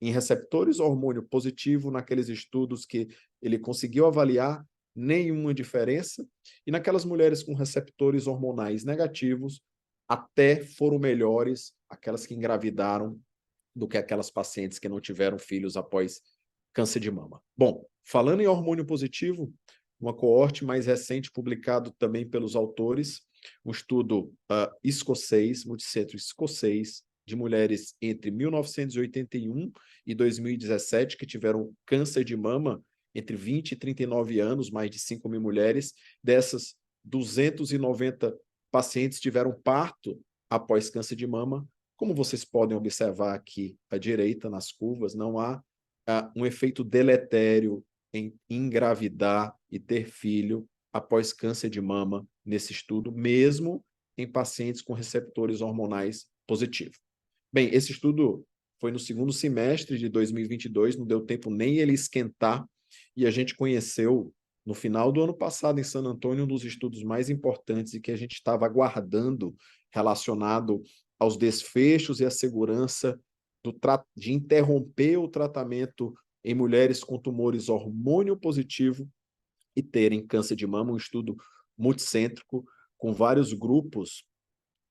em receptores hormônio positivo, naqueles estudos que ele conseguiu avaliar, nenhuma diferença, e naquelas mulheres com receptores hormonais negativos, até foram melhores aquelas que engravidaram do que aquelas pacientes que não tiveram filhos após câncer de mama. Bom, falando em hormônio positivo, uma coorte mais recente publicado também pelos autores, um estudo escocês, multicentro escocês, de mulheres entre 1981 e 2017 que tiveram câncer de mama entre 20 e 39 anos, mais de 5.000 mulheres. Dessas, 290 pacientes tiveram parto após câncer de mama. Como vocês podem observar aqui à direita, nas curvas, não há um efeito deletério em engravidar e ter filho após câncer de mama nesse estudo, mesmo em pacientes com receptores hormonais positivos. Bem, esse estudo foi no segundo semestre de 2022, não deu tempo nem ele esquentar, e a gente conheceu, no final do ano passado, em San Antônio, um dos estudos mais importantes e que a gente estava aguardando relacionado aos desfechos e à segurança de interromper o tratamento em mulheres com tumores hormônio positivo e terem câncer de mama, um estudo multicêntrico, com vários grupos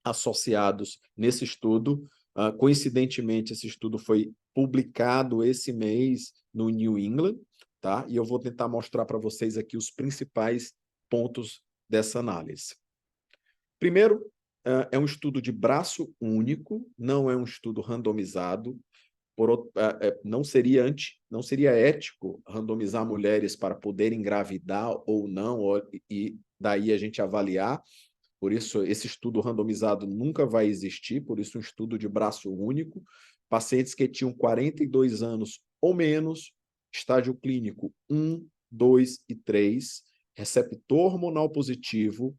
associados nesse estudo. Coincidentemente, esse estudo foi publicado esse mês no New England, tá? E eu vou tentar mostrar para vocês aqui os principais pontos dessa análise. Primeiro, é um estudo de braço único, não é um estudo randomizado. Não seria ético randomizar mulheres para poderem engravidar ou não, e daí a gente avaliar. Por isso, esse estudo randomizado nunca vai existir, por isso um estudo de braço único. Pacientes que tinham 42 anos ou menos, estágio clínico 1, 2 e 3, receptor hormonal positivo,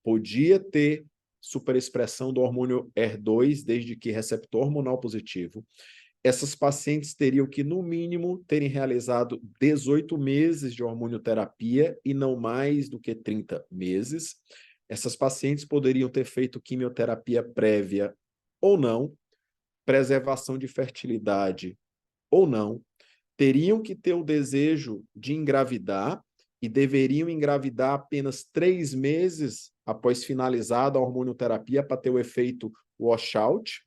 podia ter superexpressão do hormônio HER2, desde que receptor hormonal positivo. Essas pacientes teriam que, no mínimo, terem realizado 18 meses de hormonioterapia e não mais do que 30 meses. Essas pacientes poderiam ter feito quimioterapia prévia ou não, preservação de fertilidade ou não, teriam que ter o desejo de engravidar e deveriam engravidar apenas 3 meses após finalizada a hormonioterapia para ter o efeito washout,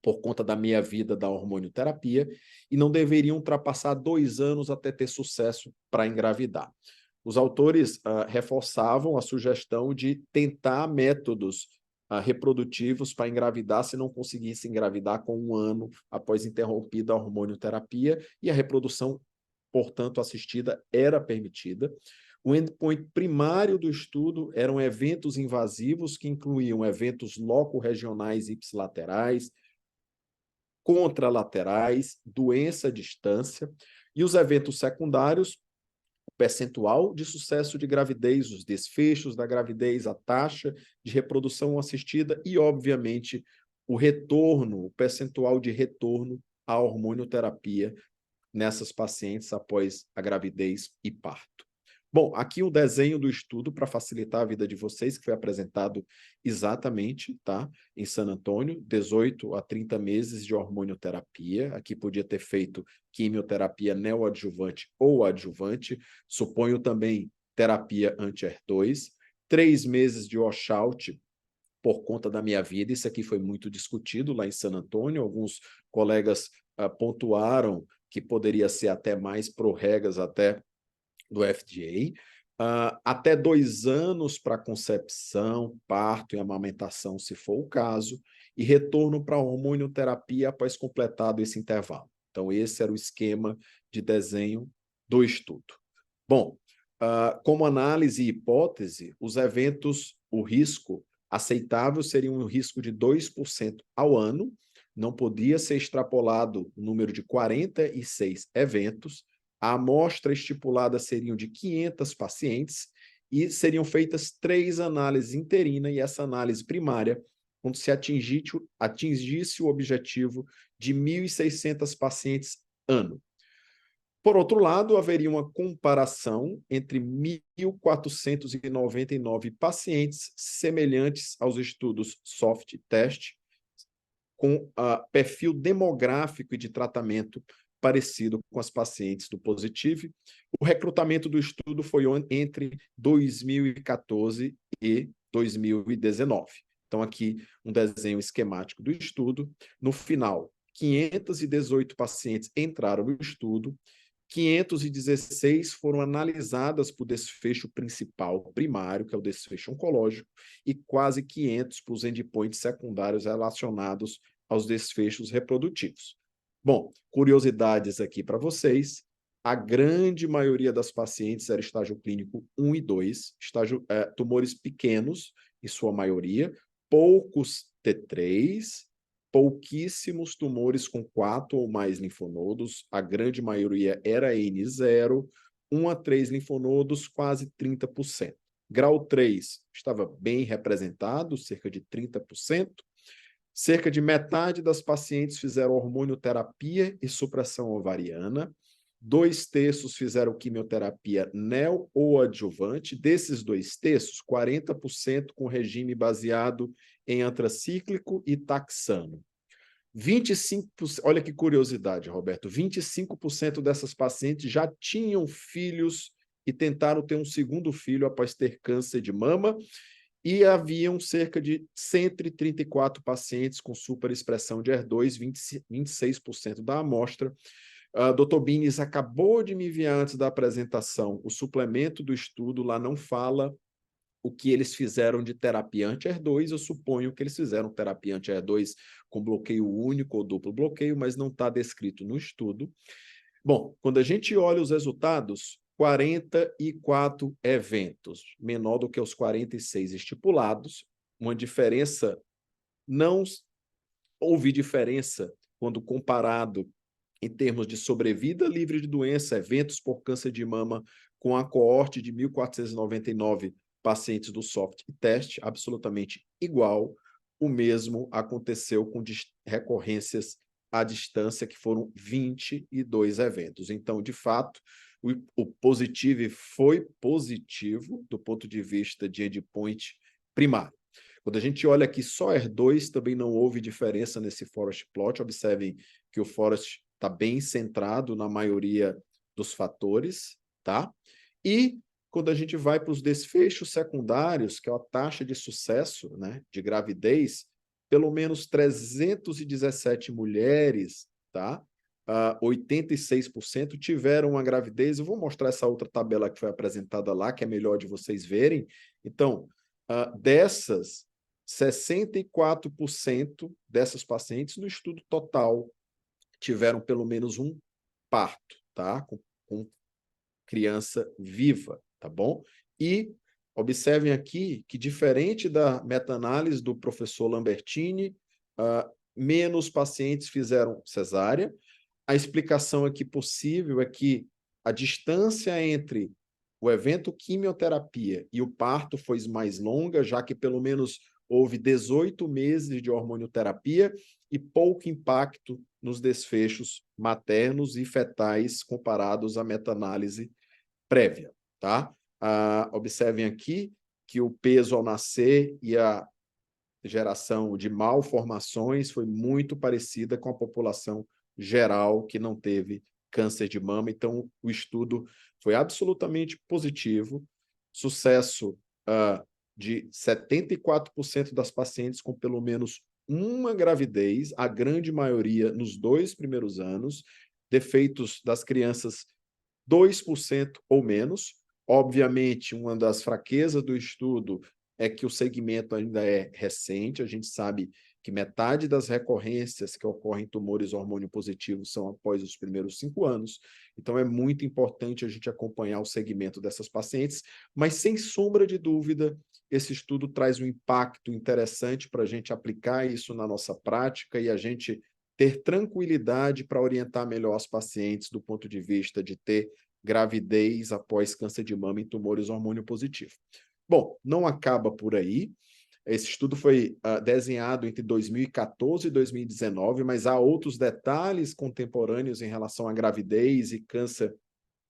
por conta da meia-vida da hormonioterapia, e não deveriam ultrapassar 2 anos até ter sucesso para engravidar. Os autores reforçavam a sugestão de tentar métodos reprodutivos para engravidar se não conseguisse engravidar com 1 ano após interrompida a hormonioterapia, e a reprodução, portanto, assistida era permitida. O endpoint primário do estudo eram eventos invasivos, que incluíam eventos loco-regionais ipsilaterais, contralaterais, doença à distância, e os eventos secundários, o percentual de sucesso de gravidez, os desfechos da gravidez, a taxa de reprodução assistida e, obviamente, o retorno, o percentual de retorno à hormonioterapia nessas pacientes após a gravidez e parto. Bom, aqui o desenho do estudo para facilitar a vida de vocês, que foi apresentado exatamente, tá? Em San Antônio, 18 a 30 meses de hormonioterapia. Aqui podia ter feito quimioterapia neoadjuvante ou adjuvante. Suponho também terapia anti-HER2. 3 meses de washout por conta da minha vida. Isso aqui foi muito discutido lá em San Antônio. Alguns colegas pontuaram que poderia ser até mais prorregas até do FDA, até 2 anos para concepção, parto e amamentação, se for o caso, e retorno para a hormonioterapia após completado esse intervalo. Então, esse era o esquema de desenho do estudo. Bom, como análise e hipótese, os eventos, o risco aceitável seria um risco de 2% ao ano, não podia ser extrapolado o número de 46 eventos, a amostra estipulada seriam de 500 pacientes e seriam feitas 3 análises interinas e essa análise primária, quando se atingisse o objetivo de 1.600 pacientes ano. Por outro lado, haveria uma comparação entre 1.499 pacientes semelhantes aos estudos soft test, com perfil demográfico e de tratamento parecido com as pacientes do Positive. O recrutamento do estudo foi entre 2014 e 2019. Então, aqui um desenho esquemático do estudo. No final, 518 pacientes entraram no estudo, 516 foram analisadas para o desfecho principal primário, que é o desfecho oncológico, e quase 500 para os endpoints secundários relacionados aos desfechos reprodutivos. Bom, curiosidades aqui para vocês. A grande maioria das pacientes era estágio clínico 1 e 2, tumores pequenos, em sua maioria, poucos T3, pouquíssimos tumores com 4 ou mais linfonodos, a grande maioria era N0, 1 a 3 linfonodos, quase 30%. Grau 3 estava bem representado, cerca de 30%. Cerca de metade das pacientes fizeram hormonioterapia e supressão ovariana. 2/3 fizeram quimioterapia neo ou adjuvante. Desses 2/3, 40% com regime baseado em antracíclico e taxano. 25%, olha que curiosidade, Roberto, 25% dessas pacientes já tinham filhos e tentaram ter um segundo filho após ter câncer de mama, e haviam cerca de 134 pacientes com superexpressão de HER2, 26% da amostra. Dr. Bines acabou de me enviar antes da apresentação o suplemento do estudo, lá não fala o que eles fizeram de terapia anti-HER2, eu suponho que eles fizeram terapia anti-HER2 com bloqueio único ou duplo bloqueio, mas não está descrito no estudo. Bom, quando a gente olha os resultados, 44 eventos, menor do que os 46 estipulados, uma diferença, não houve diferença quando comparado em termos de sobrevida livre de doença, eventos por câncer de mama, com a coorte de 1.499 pacientes do soft test, absolutamente igual. O mesmo aconteceu com recorrências à distância, que foram 22 eventos. Então, de fato, o Positive foi positivo do ponto de vista de endpoint primário. Quando a gente olha aqui só HER2, também não houve diferença nesse forest plot. Observem que o forest está bem centrado na maioria dos fatores, tá? E quando a gente vai para os desfechos secundários, que é a taxa de sucesso, né, de gravidez, pelo menos 317 mulheres, tá? 86% tiveram uma gravidez. Eu vou mostrar essa outra tabela que foi apresentada lá, que é melhor de vocês verem. Então, dessas, 64% dessas pacientes no estudo total tiveram pelo menos um parto, tá? Com criança viva, tá bom? E observem aqui que, diferente da meta-análise do professor Lambertini, menos pacientes fizeram cesárea. A explicação aqui possível é que a distância entre o evento quimioterapia e o parto foi mais longa, já que pelo menos houve 18 meses de hormonioterapia e pouco impacto nos desfechos maternos e fetais comparados à meta-análise prévia, tá? Observem aqui que o peso ao nascer e a geração de malformações foi muito parecida com a população geral que não teve câncer de mama. Então, o estudo foi absolutamente positivo, sucesso de 74% das pacientes com pelo menos uma gravidez, a grande maioria nos 2 primeiros anos, defeitos das crianças 2% ou menos. Obviamente, uma das fraquezas do estudo é que o segmento ainda é recente, a gente sabe que metade das recorrências que ocorrem em tumores hormônio positivos são após os primeiros 5 anos. Então, é muito importante a gente acompanhar o segmento dessas pacientes, mas, sem sombra de dúvida, esse estudo traz um impacto interessante para a gente aplicar isso na nossa prática e a gente ter tranquilidade para orientar melhor as pacientes do ponto de vista de ter gravidez após câncer de mama em tumores hormônio positivo. Bom, não acaba por aí. Esse estudo foi desenhado entre 2014 e 2019, mas há outros detalhes contemporâneos em relação à gravidez e câncer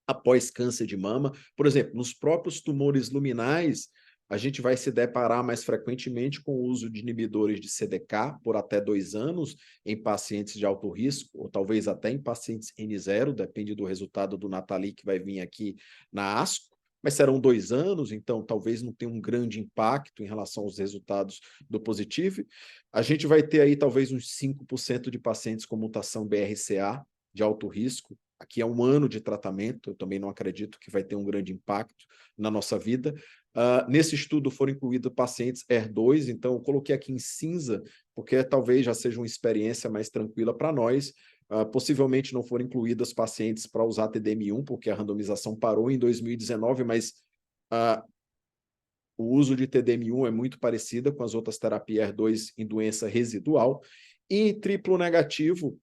após câncer de mama. Por exemplo, nos próprios tumores luminais, a gente vai se deparar mais frequentemente com o uso de inibidores de CDK por até 2 anos em pacientes de alto risco, ou talvez até em pacientes N0, depende do resultado do Nathalie que vai vir aqui na ASCO, mas serão 2 anos, então talvez não tenha um grande impacto em relação aos resultados do positivo. A gente vai ter aí talvez uns 5% de pacientes com mutação BRCA de alto risco. Aqui é 1 ano de tratamento, eu também não acredito que vai ter um grande impacto na nossa vida. Nesse estudo foram incluídos pacientes HER2, então eu coloquei aqui em cinza, porque talvez já seja uma experiência mais tranquila para nós. Possivelmente não foram incluídas pacientes para usar TDM1, porque a randomização parou em 2019, mas o uso de TDM1 é muito parecida com as outras terapias HER2 em doença residual. E em triplo negativo,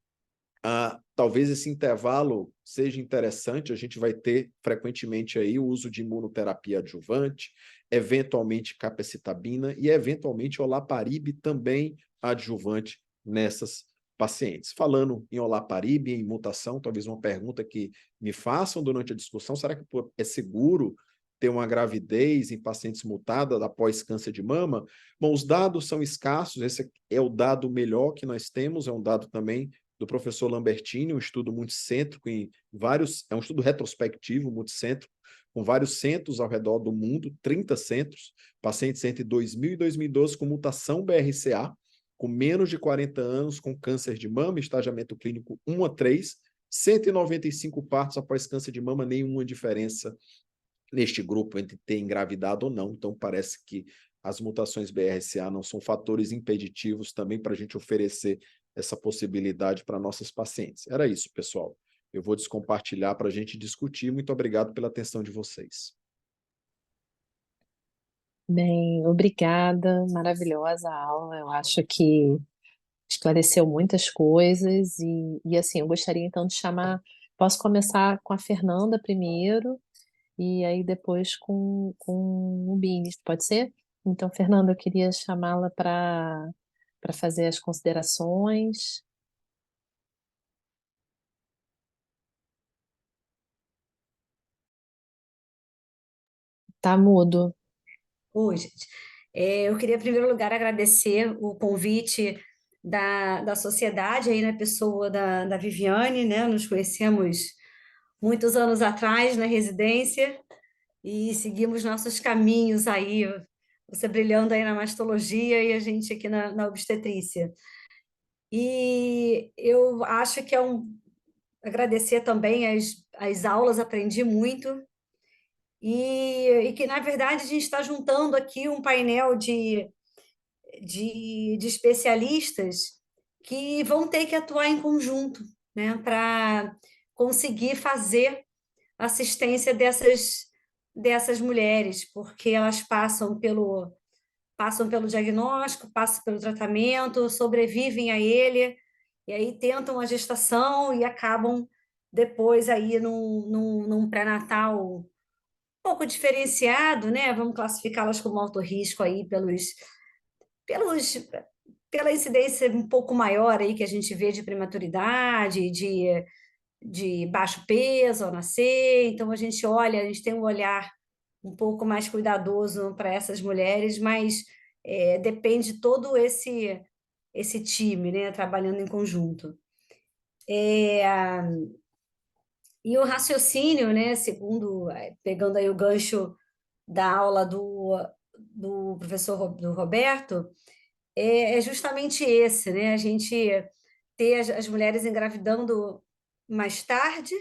talvez esse intervalo seja interessante, a gente vai ter frequentemente aí o uso de imunoterapia adjuvante, eventualmente capecitabina e eventualmente olaparib também adjuvante nessas pacientes. Falando em olaparib, em mutação, talvez uma pergunta que me façam durante a discussão, será que é seguro ter uma gravidez em pacientes mutadas após câncer de mama? Bom, os dados são escassos, esse é o dado melhor que nós temos, é um dado também do professor Lambertini, um estudo multicêntrico em vários, é um estudo retrospectivo, multicêntrico, com vários centros ao redor do mundo, 30 centros, pacientes entre 2000 e 2012 com mutação BRCA, com menos de 40 anos, com câncer de mama, estagiamento clínico 1 a 3, 195 partos após câncer de mama, nenhuma diferença neste grupo entre ter engravidado ou não. Então, parece que as mutações BRCA não são fatores impeditivos também para a gente oferecer essa possibilidade para nossas pacientes. Era isso, pessoal. Eu vou descompartilhar para a gente discutir. Muito obrigado pela atenção de vocês. Bem, obrigada, maravilhosa a aula. Eu acho que esclareceu muitas coisas e assim, eu gostaria então de chamar, posso começar com a Fernanda primeiro e aí depois com o Bini, pode ser? Então, Fernanda, eu queria chamá-la para fazer as considerações. Tá mudo. Oi, gente. Eu queria, em primeiro lugar, agradecer o convite da sociedade, aí na pessoa da Viviane, né? Nos conhecemos muitos anos atrás na residência e seguimos nossos caminhos aí, você brilhando aí na mastologia e a gente aqui na obstetrícia. E eu acho que agradecer também as aulas, aprendi muito, e que, na verdade, a gente está juntando aqui um painel de especialistas que vão ter que atuar em conjunto, né, para conseguir fazer assistência dessas mulheres, porque elas passam pelo diagnóstico, passam pelo tratamento, sobrevivem a ele, e aí tentam a gestação e acabam depois aí num pré-natal um pouco diferenciado, né? Vamos classificá-las como alto risco aí pelos, pela incidência um pouco maior aí que a gente vê de prematuridade, de baixo peso ao nascer. Então, a gente tem um olhar um pouco mais cuidadoso para essas mulheres, mas depende todo esse time, né, trabalhando em conjunto. E o raciocínio, né, pegando aí o gancho da aula do professor do Roberto, é justamente esse, né? A gente ter as mulheres engravidando mais tarde,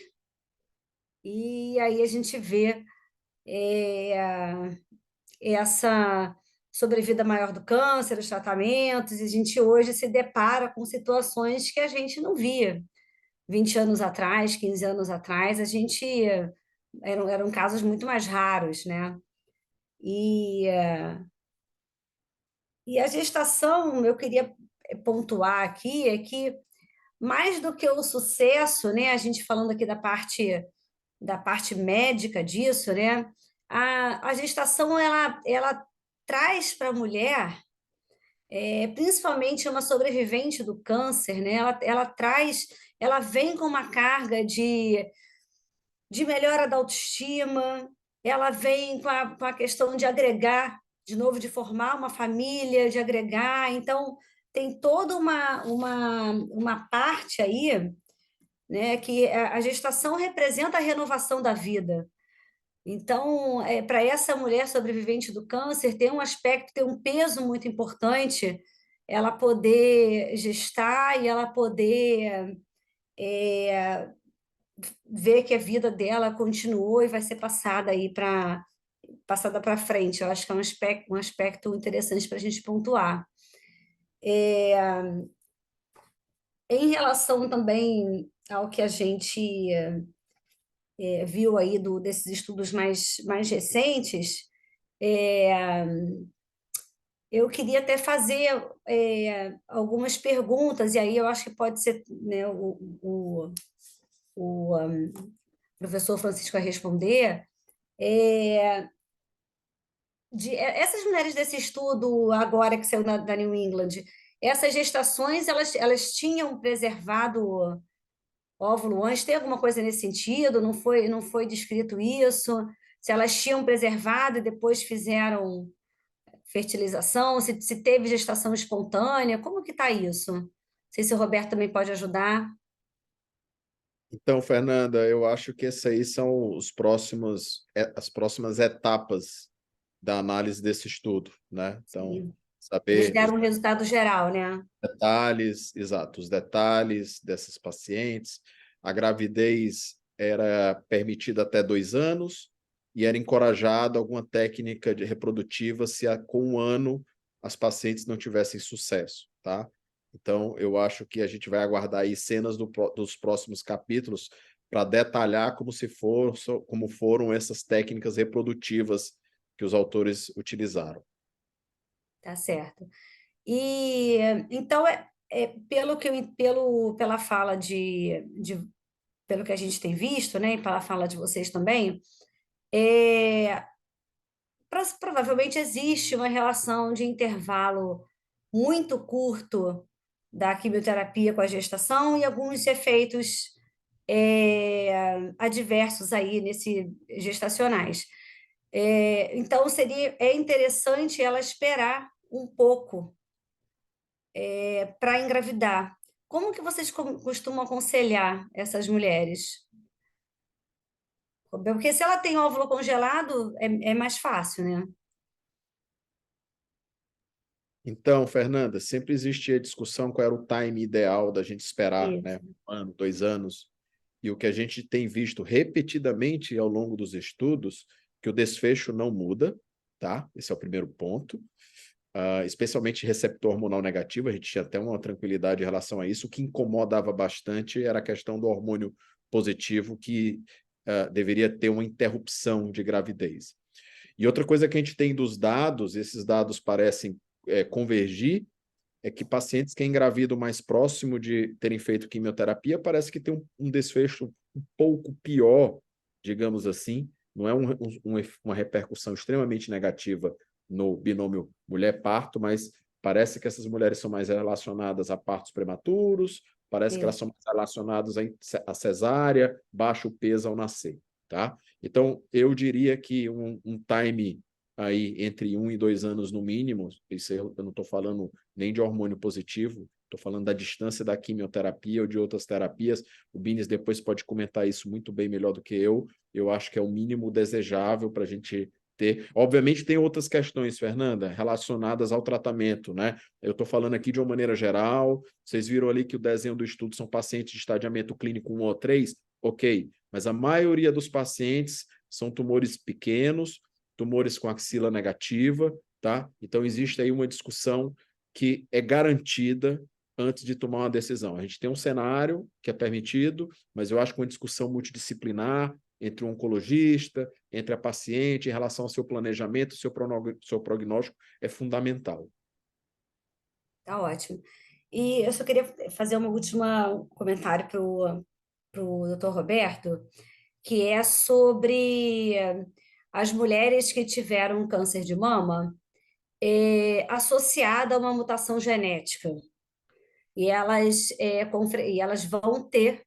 e aí a gente vê essa sobrevida maior do câncer, os tratamentos, e a gente hoje se depara com situações que a gente não via 20 anos atrás, 15 anos atrás, eram casos muito mais raros, né? E, e a gestação, eu queria pontuar aqui, é que mais do que o sucesso, né? A gente falando aqui da parte médica disso, né? A gestação, ela traz para a mulher, principalmente uma sobrevivente do câncer, né? Ela vem com uma carga de melhora da autoestima, ela vem com a questão de agregar, de novo, de formar uma família, de agregar. Então, tem toda uma parte aí, né, que a gestação representa a renovação da vida. Então, para essa mulher sobrevivente do câncer, tem um aspecto, tem um peso muito importante ela poder gestar e ela poder ver que a vida dela continuou e vai ser passada para frente. Eu acho que é um aspecto interessante para a gente pontuar. Em relação também ao que a gente viu aí desses estudos mais recentes, é, eu queria até fazer algumas perguntas, e aí eu acho que pode ser, né, o professor Francisco a responder. Essas mulheres desse estudo agora que saiu da New England, essas gestações, elas tinham preservado óvulo antes? Tem alguma coisa nesse sentido? Não foi descrito isso? Se elas tinham preservado e depois fizeram fertilização? Se teve gestação espontânea? Como que está isso? Não sei se o Roberto também pode ajudar. Então, Fernanda, eu acho que esses aí são as próximas etapas da análise desse estudo, né? Então, Sim. Eles saber os deram um resultado geral, né? detalhes, exato, os detalhes dessas pacientes. A gravidez era permitida até 2 anos e era encorajada alguma técnica reprodutiva se com 1 ano as pacientes não tivessem sucesso, tá? Então, eu acho que a gente vai aguardar aí cenas dos próximos capítulos para detalhar como foram essas técnicas reprodutivas que os autores utilizaram. Tá certo. E então pela fala pelo que a gente tem visto, né, e pela fala de vocês também, provavelmente existe uma relação de intervalo muito curto da quimioterapia com a gestação e alguns efeitos adversos aí gestacionais. Então é interessante ela esperar um pouco para engravidar. Como que vocês costumam aconselhar essas mulheres? Porque se ela tem óvulo congelado, é mais fácil, né? Então, Fernanda, sempre existia a discussão qual era o time ideal da gente esperar, né? Isso. 1 ano, 2 anos. E o que a gente tem visto repetidamente ao longo dos estudos, que o desfecho não muda, tá? Esse é o primeiro ponto. Especialmente receptor hormonal negativo, a gente tinha até uma tranquilidade em relação a isso. O que incomodava bastante era a questão do hormônio positivo, que deveria ter uma interrupção de gravidez. E outra coisa que a gente tem dos dados, esses dados parecem convergir, é que pacientes que engravidam mais próximo de terem feito quimioterapia parece que tem um desfecho um pouco pior, digamos assim, não é uma repercussão extremamente negativa no binômio mulher-parto, mas parece que essas mulheres são mais relacionadas a partos prematuros, parece que elas Isso. são mais relacionadas a cesárea, baixo peso ao nascer, tá? Então, eu diria que um time aí entre 1 e 2 anos no mínimo, isso eu não estou falando nem de hormônio positivo, estou falando da distância da quimioterapia ou de outras terapias. O Bines depois pode comentar isso muito bem, melhor do que eu. Eu acho que é o mínimo desejável para a gente ter. Obviamente tem outras questões, Fernanda, relacionadas ao tratamento, né? Eu estou falando aqui de uma maneira geral. Vocês viram ali que o desenho do estudo são pacientes de estadiamento clínico 1 ou 3? Ok, mas a maioria dos pacientes são tumores pequenos, tumores com axila negativa, tá? Então, existe aí uma discussão que é garantida antes de tomar uma decisão. A gente tem um cenário que é permitido, mas eu acho que uma discussão multidisciplinar entre o oncologista, entre a paciente, em relação ao seu planejamento, seu prognóstico, é fundamental. Tá ótimo. E eu só queria fazer um último comentário para o doutor Roberto, que é sobre as mulheres que tiveram câncer de mama associada a uma mutação genética. E elas vão ter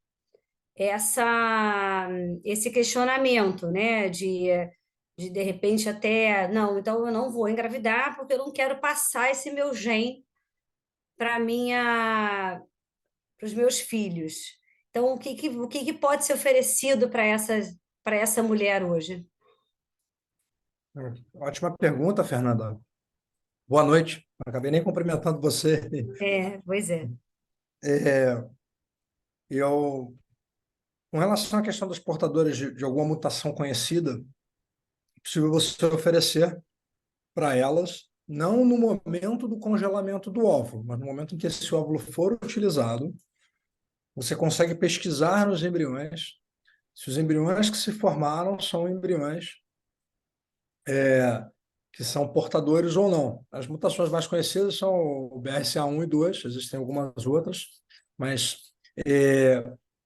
esse questionamento, né? De repente até, não, então eu não vou engravidar porque eu não quero passar esse meu gene para os meus filhos. Então, o que pode ser oferecido para essa mulher hoje? Ótima pergunta, Fernanda. Boa noite. Acabei nem cumprimentando você. Pois é. É, eu, com relação à questão das portadoras de alguma mutação conhecida, é possível você oferecer para elas, não no momento do congelamento do óvulo, mas no momento em que esse óvulo for utilizado, você consegue pesquisar nos embriões se os embriões que se formaram são embriões que são portadores ou não. As mutações mais conhecidas são o BRCA1 e 2, existem algumas outras, mas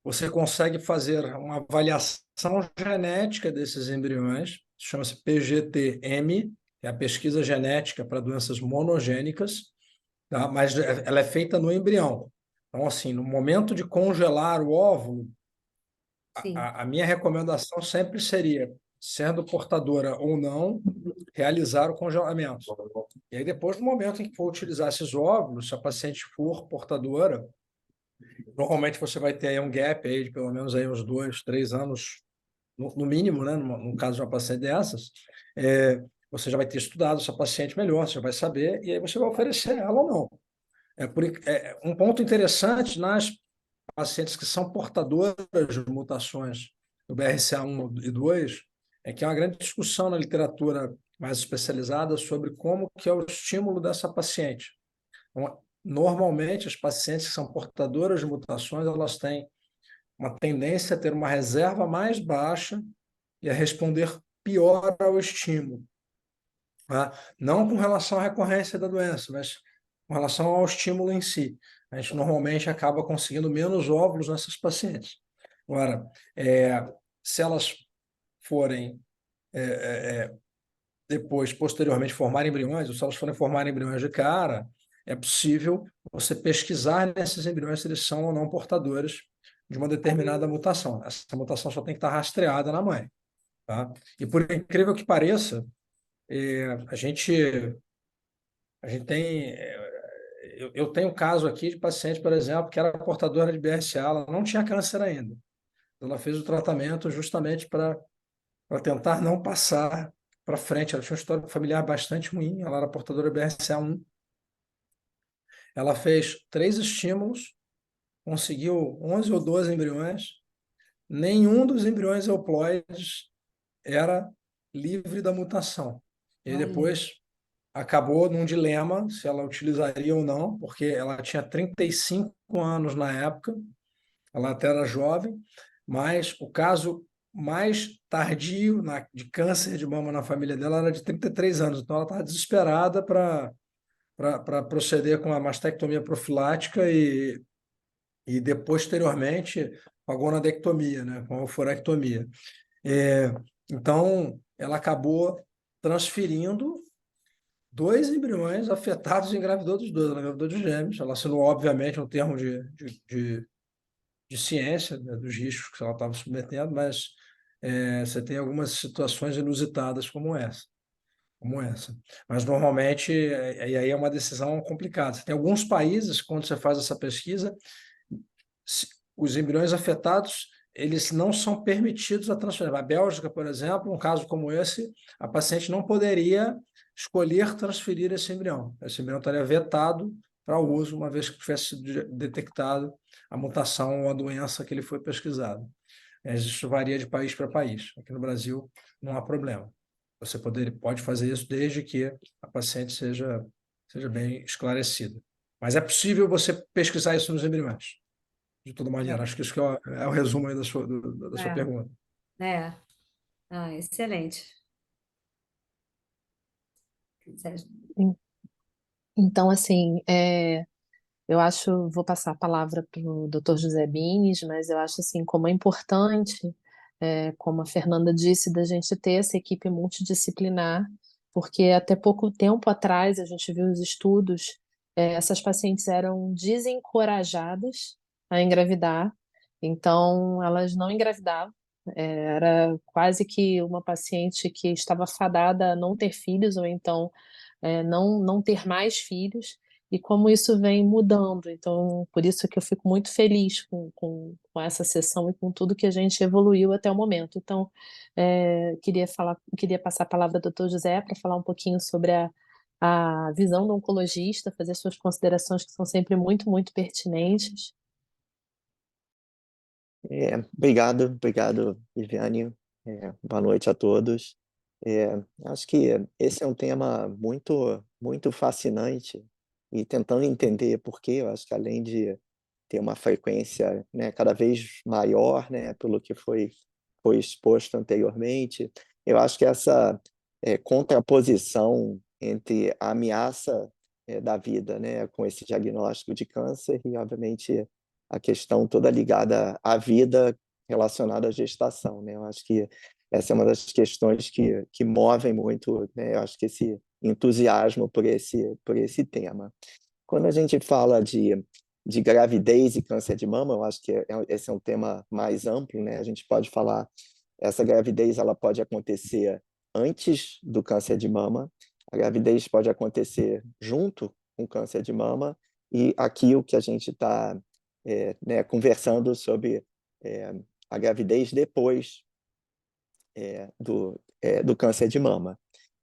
você consegue fazer uma avaliação genética desses embriões, chama-se PGT-M, que é a pesquisa genética para doenças monogênicas, tá? Mas ela é feita no embrião. Então, assim, no momento de congelar o óvulo, Sim. a minha recomendação sempre seria, sendo portadora ou não, realizar o congelamento. E aí, depois, no momento em que for utilizar esses óvulos, se a paciente for portadora, normalmente você vai ter aí um gap aí de pelo menos aí uns 2, 3 anos, no mínimo, né? No caso de uma paciente dessas, você já vai ter estudado essa paciente melhor, você já vai saber, e aí você vai oferecer ela ou não. Um ponto interessante nas pacientes que são portadoras de mutações do BRCA1 e 2 é que há uma grande discussão na literatura mais especializada sobre como que é o estímulo dessa paciente. Então, normalmente, as pacientes que são portadoras de mutações, elas têm uma tendência a ter uma reserva mais baixa e a responder pior ao estímulo. Tá? Não com relação à recorrência da doença, mas com relação ao estímulo em si. A gente normalmente acaba conseguindo menos óvulos nessas pacientes. Agora, se elas forem depois, posteriormente, formar embriões, ou se elas forem formar embriões de cara, é possível você pesquisar nesses embriões se eles são ou não portadores de uma determinada mutação. Essa mutação só tem que estar rastreada na mãe. Tá? E por incrível que pareça, a gente tem. Eu tenho um caso aqui de paciente, por exemplo, que era portadora de BRCA, ela não tinha câncer ainda. Ela fez o tratamento justamente para tentar não passar para frente. Ela tinha um histórico familiar bastante ruim, ela era portadora de BRCA1. Ela fez 3 estímulos, conseguiu 11 ou 12 embriões. Nenhum dos embriões euploides era livre da mutação. E aí Olha. depois acabou num dilema se ela utilizaria ou não, porque ela tinha 35 anos na época, ela até era jovem, mas o caso mais tardio de câncer de mama na família dela era de 33 anos, então ela estava desesperada para proceder com a mastectomia profilática e depois, posteriormente, com a gonadectomia, né, com a oforectomia. Então, ela acabou transferindo 2 embriões afetados e engravidou dos 2, ela engravidou de gêmeos. Ela assinou, obviamente, um termo de ciência, né, dos riscos que ela estava submetendo, mas você tem algumas situações inusitadas como essa. Mas, normalmente, e aí é uma decisão complicada. Você tem alguns países, quando você faz essa pesquisa, os embriões afetados eles não são permitidos a transferir. A Bélgica, por exemplo, um caso como esse, a paciente não poderia escolher transferir esse embrião. Esse embrião estaria vetado para o uso, uma vez que tivesse sido detectado a mutação ou a doença que ele foi pesquisado. Isso varia de país para país. Aqui no Brasil não há problema. Você pode fazer isso desde que a paciente seja bem esclarecida. Mas é possível você pesquisar isso nos embriões, de toda maneira. Acho que isso que é o resumo aí da sua É, pergunta. é. Ah, excelente. En- Então, assim, eu acho, vou passar a palavra para o Dr. José Bines, mas eu acho assim como é importante, como a Fernanda disse, da gente ter essa equipe multidisciplinar, porque até pouco tempo atrás a gente viu os estudos, essas pacientes eram desencorajadas a engravidar, então elas não engravidavam. Era quase que uma paciente que estava fadada a não ter filhos, ou então não ter mais filhos e como isso vem mudando. Então, por isso que eu fico muito feliz com essa sessão e com tudo que a gente evoluiu até o momento. Então, queria passar a palavra ao Dr. José para falar um pouquinho sobre a visão do oncologista, fazer suas considerações que são sempre muito, muito pertinentes. Obrigado, Viviane. Boa noite a todos. Acho que esse é um tema muito, muito fascinante e tentando entender por quê, eu acho que além de ter uma frequência, né, cada vez maior, né, pelo que foi exposto anteriormente, eu acho que essa contraposição entre a ameaça da vida, né, com esse diagnóstico de câncer e, obviamente, a questão toda ligada à vida relacionada à gestação, né? Eu acho que essa é uma das questões que movem muito, né? Eu acho que esse entusiasmo por esse tema. Quando a gente fala de gravidez e câncer de mama, eu acho que esse é um tema mais amplo, né? A gente pode falar, essa gravidez ela pode acontecer antes do câncer de mama, a gravidez pode acontecer junto com o câncer de mama, e aqui o que a gente está né, conversando sobre a gravidez depois do câncer de mama,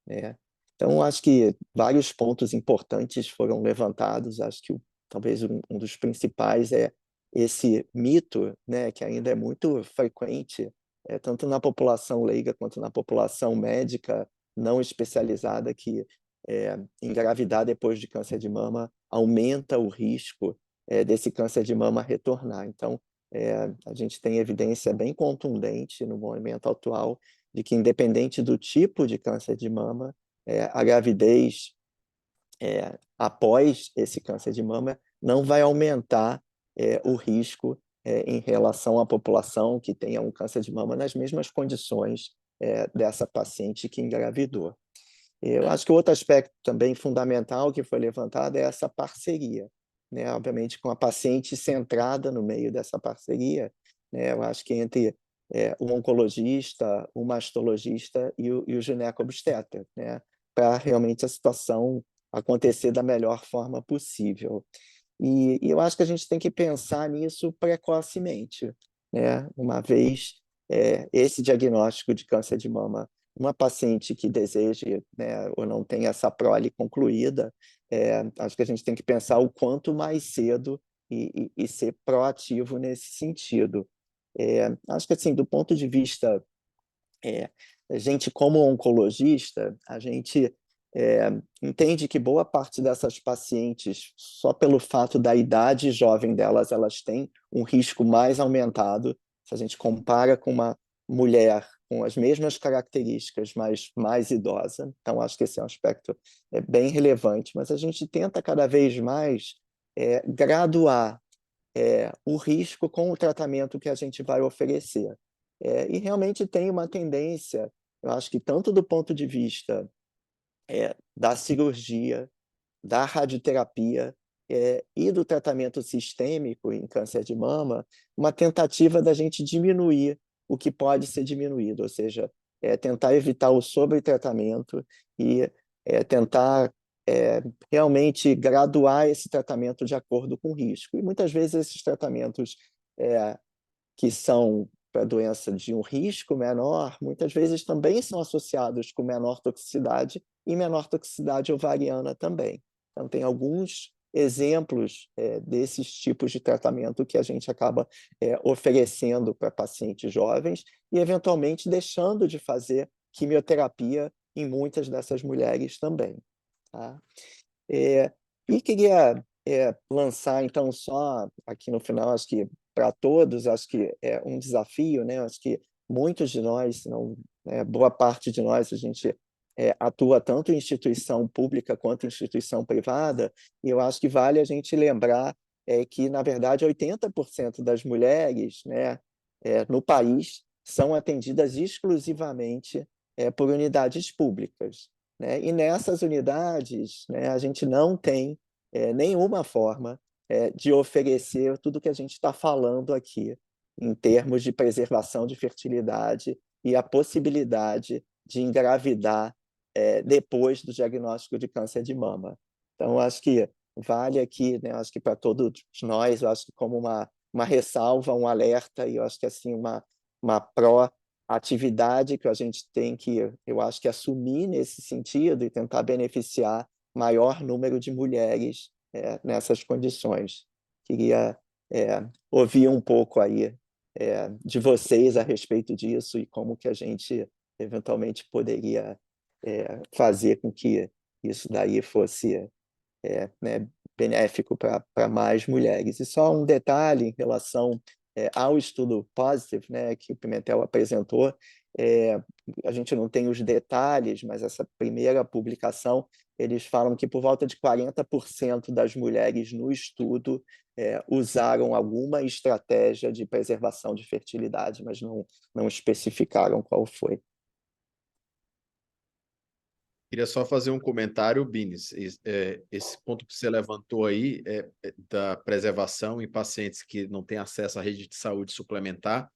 né? Então, acho que vários pontos importantes foram levantados. Acho que talvez um dos principais é esse mito, né, que ainda é muito frequente, tanto na população leiga quanto na população médica não especializada, que engravidar depois de câncer de mama aumenta o risco desse câncer de mama retornar. Então, a gente tem evidência bem contundente no momento atual de que, independente do tipo de câncer de mama, a gravidez após esse câncer de mama não vai aumentar o risco em relação à população que tenha um câncer de mama nas mesmas condições dessa paciente que engravidou. Eu acho que outro aspecto também fundamental que foi levantado é essa parceria, né? Obviamente, com a paciente centrada no meio dessa parceria, né? Eu acho que entre o oncologista, o mastologista e o gineco-obstetra, né? Para realmente a situação acontecer da melhor forma possível. E eu acho que a gente tem que pensar nisso precocemente, né? Uma vez esse diagnóstico de câncer de mama, uma paciente que deseje, né, ou não tenha essa prole concluída, acho que a gente tem que pensar o quanto mais cedo e ser proativo nesse sentido. Acho que, assim, do ponto de vista a gente, como oncologista, a gente entende que boa parte dessas pacientes, só pelo fato da idade jovem delas, elas têm um risco mais aumentado. Se a gente compara com uma mulher com as mesmas características, mas mais idosa. Então, acho que esse é um aspecto bem relevante. Mas a gente tenta cada vez mais graduar o risco com o tratamento que a gente vai oferecer. E realmente tem uma tendência, eu acho que tanto do ponto de vista da cirurgia, da radioterapia e do tratamento sistêmico em câncer de mama, uma tentativa da gente diminuir o que pode ser diminuído, ou seja, tentar evitar o sobretratamento e tentar realmente graduar esse tratamento de acordo com o risco. E muitas vezes esses tratamentos que são para doença de um risco menor, muitas vezes também são associados com menor toxicidade e menor toxicidade ovariana também. Então, tem alguns exemplos desses tipos de tratamento que a gente acaba oferecendo para pacientes jovens e, eventualmente, deixando de fazer quimioterapia em muitas dessas mulheres também, tá? E queria lançar, então, só aqui no final, acho que para todos, acho que é um desafio, né? Acho que muitos de nós, se não, boa parte de nós, a gente atua tanto em instituição pública quanto em instituição privada, e eu acho que vale a gente lembrar que, na verdade, 80% das mulheres, né, no país são atendidas exclusivamente por unidades públicas, né? E nessas unidades, né, a gente não tem nenhuma forma de oferecer tudo que a gente está falando aqui, em termos de preservação de fertilidade e a possibilidade de engravidar depois do diagnóstico de câncer de mama. Então, acho que vale aqui, né, acho que para todos nós, eu acho que como uma ressalva, um alerta, e eu acho que assim uma proatividade que a gente tem que, eu acho que assumir nesse sentido e tentar beneficiar maior número de mulheres nessas condições. Queria ouvir um pouco aí de vocês a respeito disso e como que a gente eventualmente poderia fazer com que isso daí fosse né, benéfico para mais mulheres. E só um detalhe em relação ao estudo Positive, né, que o Pimentel apresentou, a gente não tem os detalhes, mas essa primeira publicação, eles falam que por volta de 40% das mulheres no estudo usaram alguma estratégia de preservação de fertilidade, mas não especificaram qual foi. Queria só fazer um comentário, Bines. Esse ponto que você levantou aí da preservação em pacientes que não têm acesso à rede de saúde suplementar.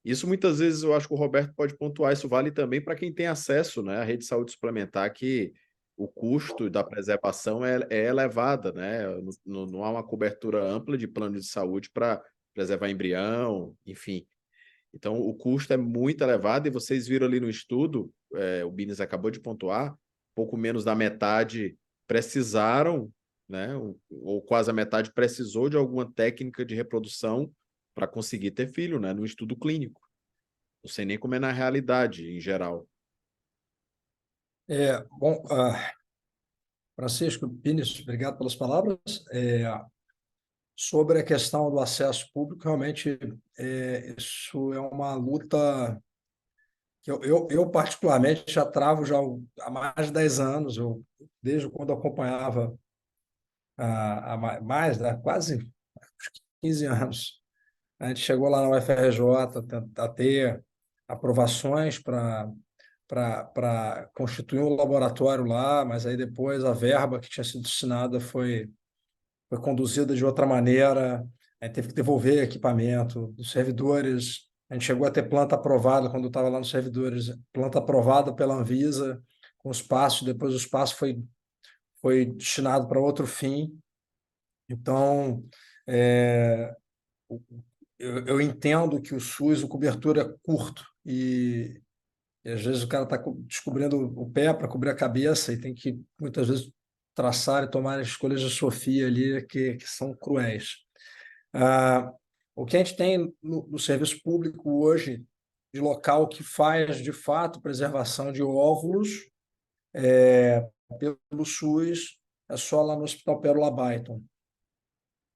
Isso muitas vezes eu acho que o Roberto pode pontuar. Isso vale também para quem tem acesso, né, à rede de saúde suplementar, que o custo da preservação é elevada, né? Não há uma cobertura ampla de plano de saúde para preservar embrião, enfim. Então, o custo é muito elevado e vocês viram ali no estudo, o Bines acabou de pontuar, pouco menos da metade precisaram, né, ou quase a metade precisou de alguma técnica de reprodução para conseguir ter filho, né, no estudo clínico. Não sei nem como é na realidade, em geral. Bom, Francisco, Pines, obrigado pelas palavras. Sobre a questão do acesso público, realmente isso é uma luta que eu particularmente já travo há mais de 10 anos, desde quando acompanhava quase 15 anos. A gente chegou lá na UFRJ a ter aprovações para constituir um laboratório lá, mas aí depois a verba que tinha sido destinada foi conduzida de outra maneira, aí teve que devolver equipamento dos servidores. A gente chegou a ter planta aprovada quando eu estava lá nos servidores, planta aprovada pela Anvisa, com o espaço, depois o espaço foi destinado para outro fim. Então, eu entendo que o SUS, a cobertura é curto e às vezes o cara está descobrindo o pé para cobrir a cabeça e tem que, muitas vezes, traçar e tomar escolhas de Sofia ali que são cruéis. O que a gente tem no serviço público hoje, de local que faz, de fato, preservação de óvulos pelo SUS, é só lá no Hospital Pérola Byton,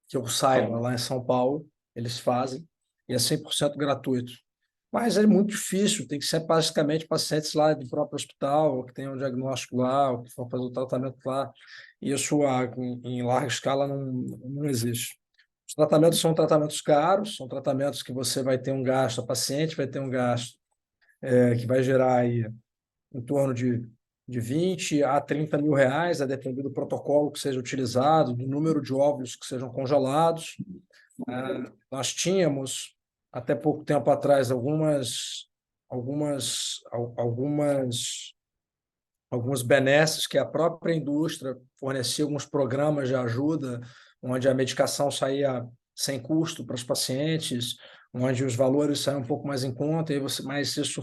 que eu saiba, lá em São Paulo, eles fazem, e é 100% gratuito. Mas é muito difícil, tem que ser basicamente pacientes lá do próprio hospital, que tenham um diagnóstico lá, ou que vão fazer o tratamento lá. Isso em larga escala não existe. Os tratamentos são tratamentos caros, são tratamentos que você vai ter um gasto, a paciente vai ter um gasto que vai gerar aí em torno de 20 a 30 mil reais, a depender do protocolo que seja utilizado, do número de óvulos que sejam congelados. Nós tínhamos, até pouco tempo atrás, algumas benesses que a própria indústria fornecia alguns programas de ajuda, onde a medicação saía sem custo para os pacientes, onde os valores saíam um pouco mais em conta, mas isso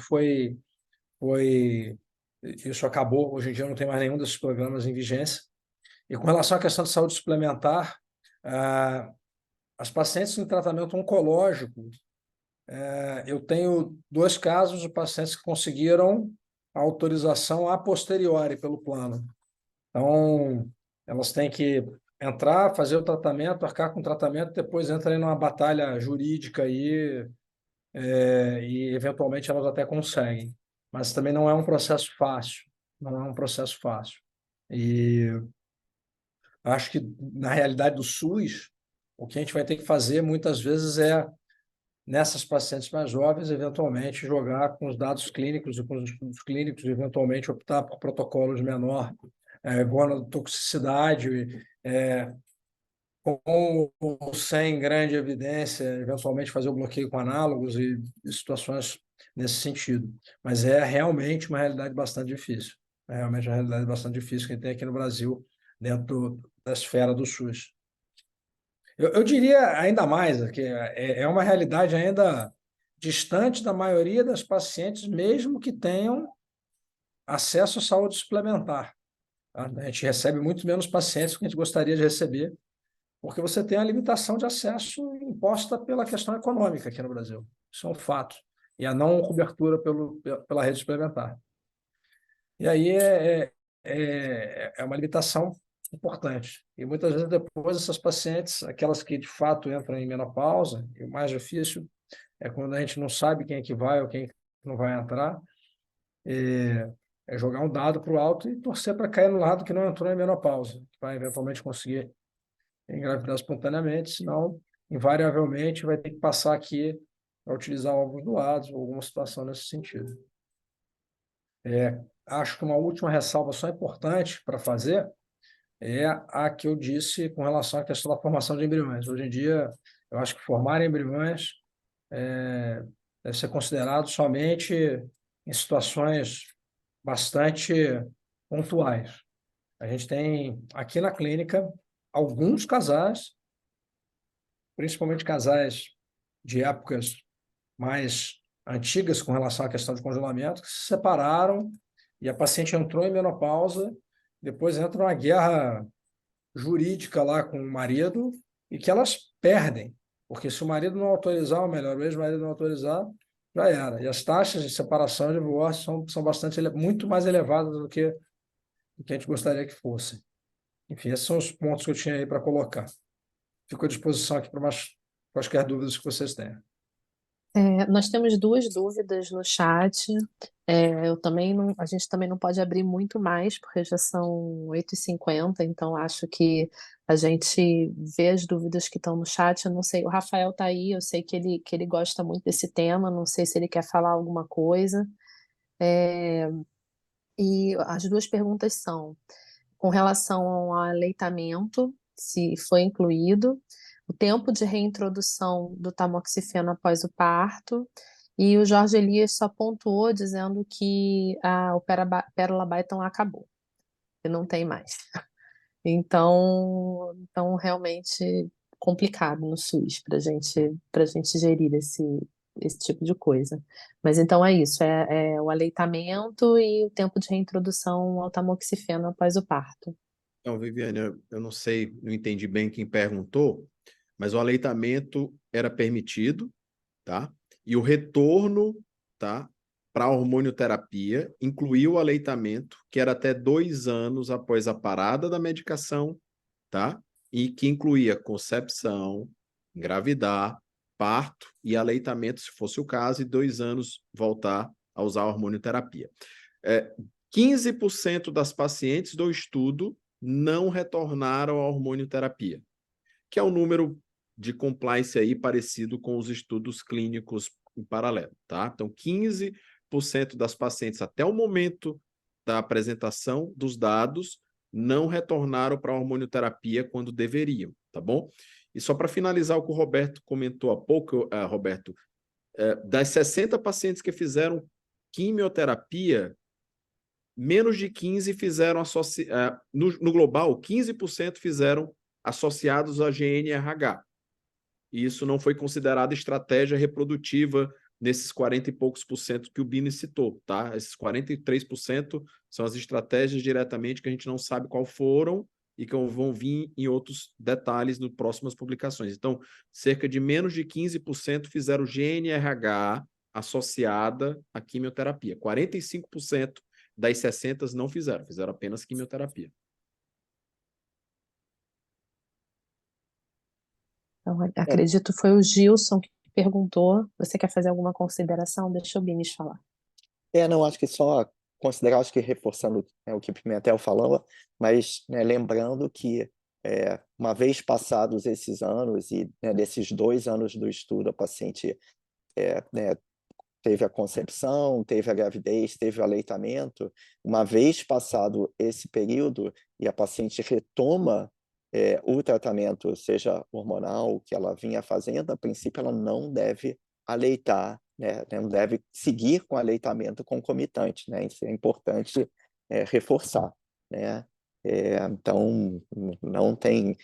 acabou. Hoje em dia não tem mais nenhum desses programas em vigência. E com relação à questão de saúde suplementar, as pacientes em tratamento oncológico, eu tenho 2 casos de pacientes que conseguiram a autorização a posteriori pelo plano. Então, elas têm que entrar, fazer o tratamento, arcar com o tratamento, depois entram numa batalha jurídica aí, e eventualmente elas até conseguem. Mas também não é um processo fácil, não é um processo fácil. E acho que, na realidade do SUS, o que a gente vai ter que fazer muitas vezes é, nessas pacientes mais jovens, eventualmente jogar com os dados clínicos e com os estudos clínicos, eventualmente optar por protocolos menor, gonotoxicidade, com ou sem grande evidência, eventualmente fazer o bloqueio com análogos e situações nesse sentido. Mas é realmente uma realidade bastante difícil. É realmente uma realidade bastante difícil que a gente tem aqui no Brasil, dentro da esfera do SUS. Eu diria ainda mais, que é uma realidade ainda distante da maioria das pacientes, mesmo que tenham acesso à saúde suplementar. Tá? A gente recebe muito menos pacientes do que a gente gostaria de receber, porque você tem a limitação de acesso imposta pela questão econômica aqui no Brasil. Isso é um fato. E a não cobertura pela rede suplementar. E aí é uma limitação importante. E muitas vezes depois essas pacientes, aquelas que de fato entram em menopausa, e o mais difícil é quando a gente não sabe quem é que vai ou quem não vai entrar, é jogar um dado para o alto e torcer para cair no lado que não entrou em menopausa, que vai eventualmente conseguir engravidar espontaneamente, senão, invariavelmente, vai ter que passar aqui para utilizar ovos doados ou alguma situação nesse sentido. Acho que uma última ressalva só importante para fazer é a que eu disse com relação à questão da formação de embriões. Hoje em dia, eu acho que formar embriões deve ser considerado somente em situações bastante pontuais. A gente tem aqui na clínica alguns casais, principalmente casais de épocas mais antigas com relação à questão de congelamento, que se separaram e a paciente entrou em menopausa, depois entra uma guerra jurídica lá com o marido e que elas perdem, porque se o marido não autorizar, ou melhor, o ex-marido não autorizar, já era. E as taxas de separação e divórcio são muito mais elevadas do que a gente gostaria que fossem. Enfim, esses são os pontos que eu tinha aí para colocar. Fico à disposição aqui para quaisquer dúvidas que vocês tenham. Nós temos duas dúvidas no chat. A gente também não pode abrir muito mais, porque já são 8h50, então acho que a gente vê as dúvidas que estão no chat. Eu não sei, o Rafael está aí, eu sei que ele gosta muito desse tema, não sei se ele quer falar alguma coisa. E as duas perguntas são com relação ao aleitamento, se foi incluído, o tempo de reintrodução do tamoxifeno após o parto, e o Jorge Elias só pontuou dizendo que o Pérola Byton acabou, e não tem mais. Então realmente complicado no SUS para gente gerir esse tipo de coisa. Mas então é isso, é o aleitamento e o tempo de reintrodução ao tamoxifeno após o parto. Então, Viviane, eu não sei, não entendi bem quem perguntou, mas o aleitamento era permitido, tá? E o retorno, tá, para a hormonioterapia incluiu o aleitamento, que era até 2 anos após a parada da medicação, tá? E que incluía concepção, engravidar, parto e aleitamento, se fosse o caso, e 2 anos voltar a usar a hormonioterapia. 15% das pacientes do estudo não retornaram à hormonioterapia, que é um número de compliance aí parecido com os estudos clínicos em paralelo, tá? Então, 15% das pacientes até o momento da apresentação dos dados não retornaram para a hormonioterapia quando deveriam, tá bom? E só para finalizar o que o Roberto comentou há pouco, Roberto, das 60 pacientes que fizeram quimioterapia, menos de 15 fizeram no global, 15% fizeram associados a GNRH. E isso não foi considerado estratégia reprodutiva nesses 40 e poucos por cento que o Bini citou, tá? Esses 43% são as estratégias diretamente que a gente não sabe qual foram e que vão vir em outros detalhes nas próximas publicações. Então, cerca de menos de 15% fizeram GNRH associada à quimioterapia. 45% das 60 não fizeram apenas quimioterapia. Então, acredito foi o Gilson que perguntou. Você quer fazer alguma consideração? Deixa o Binis falar. Não, acho que só considerar, acho que reforçando o que Pimentel falou, mas lembrando que uma vez passados esses anos e desses 2 anos do estudo, a paciente teve a concepção, teve a gravidez, teve o aleitamento. Uma vez passado esse período e a paciente retoma o tratamento, seja hormonal, que ela vinha fazendo, a princípio ela não deve aleitar, né? Não deve seguir com aleitamento concomitante, né? Isso é importante reforçar, né? Então, não tem,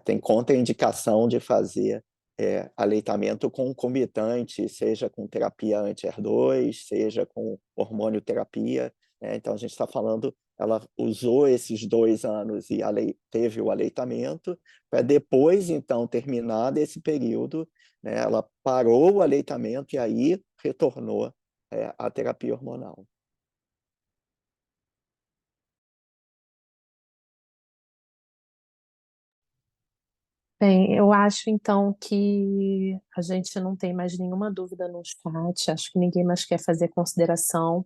tem contraindicação de fazer aleitamento concomitante, seja com terapia anti-HER2, seja com hormonioterapia. Então, a gente está falando, ela usou esses 2 anos e teve o aleitamento, para depois, então, terminar desse período, né, ela parou o aleitamento e aí retornou à terapia hormonal. Bem, eu acho então que a gente não tem mais nenhuma dúvida no chat, acho que ninguém mais quer fazer consideração.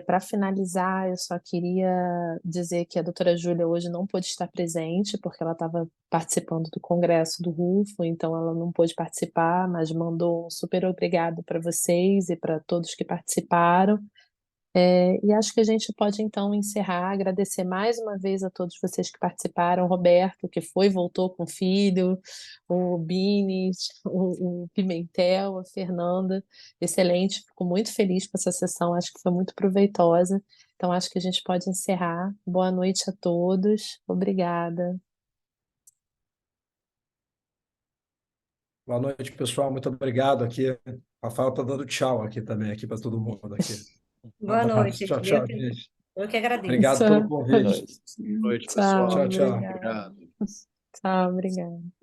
Para finalizar, eu só queria dizer que a doutora Júlia hoje não pôde estar presente, porque ela estava participando do congresso do RUFO, então ela não pôde participar, mas mandou um super obrigado para vocês e para todos que participaram. E acho que a gente pode então encerrar, agradecer mais uma vez a todos vocês que participaram, Roberto, que foi e voltou com o filho, o Binis, o Pimentel, a Fernanda, excelente, fico muito feliz com essa sessão, acho que foi muito proveitosa. Então acho que a gente pode encerrar. Boa noite a todos, obrigada. Boa noite, pessoal. Muito obrigado aqui. A Rafael está dando tchau aqui também, aqui para todo mundo aqui. Um Boa noite. abraço. Tchau, tchau, gente. Eu que agradeço. Obrigado pelo convite. Boa noite, Tchau, pessoal. Tchau, tchau. Obrigado. Tchau, obrigada.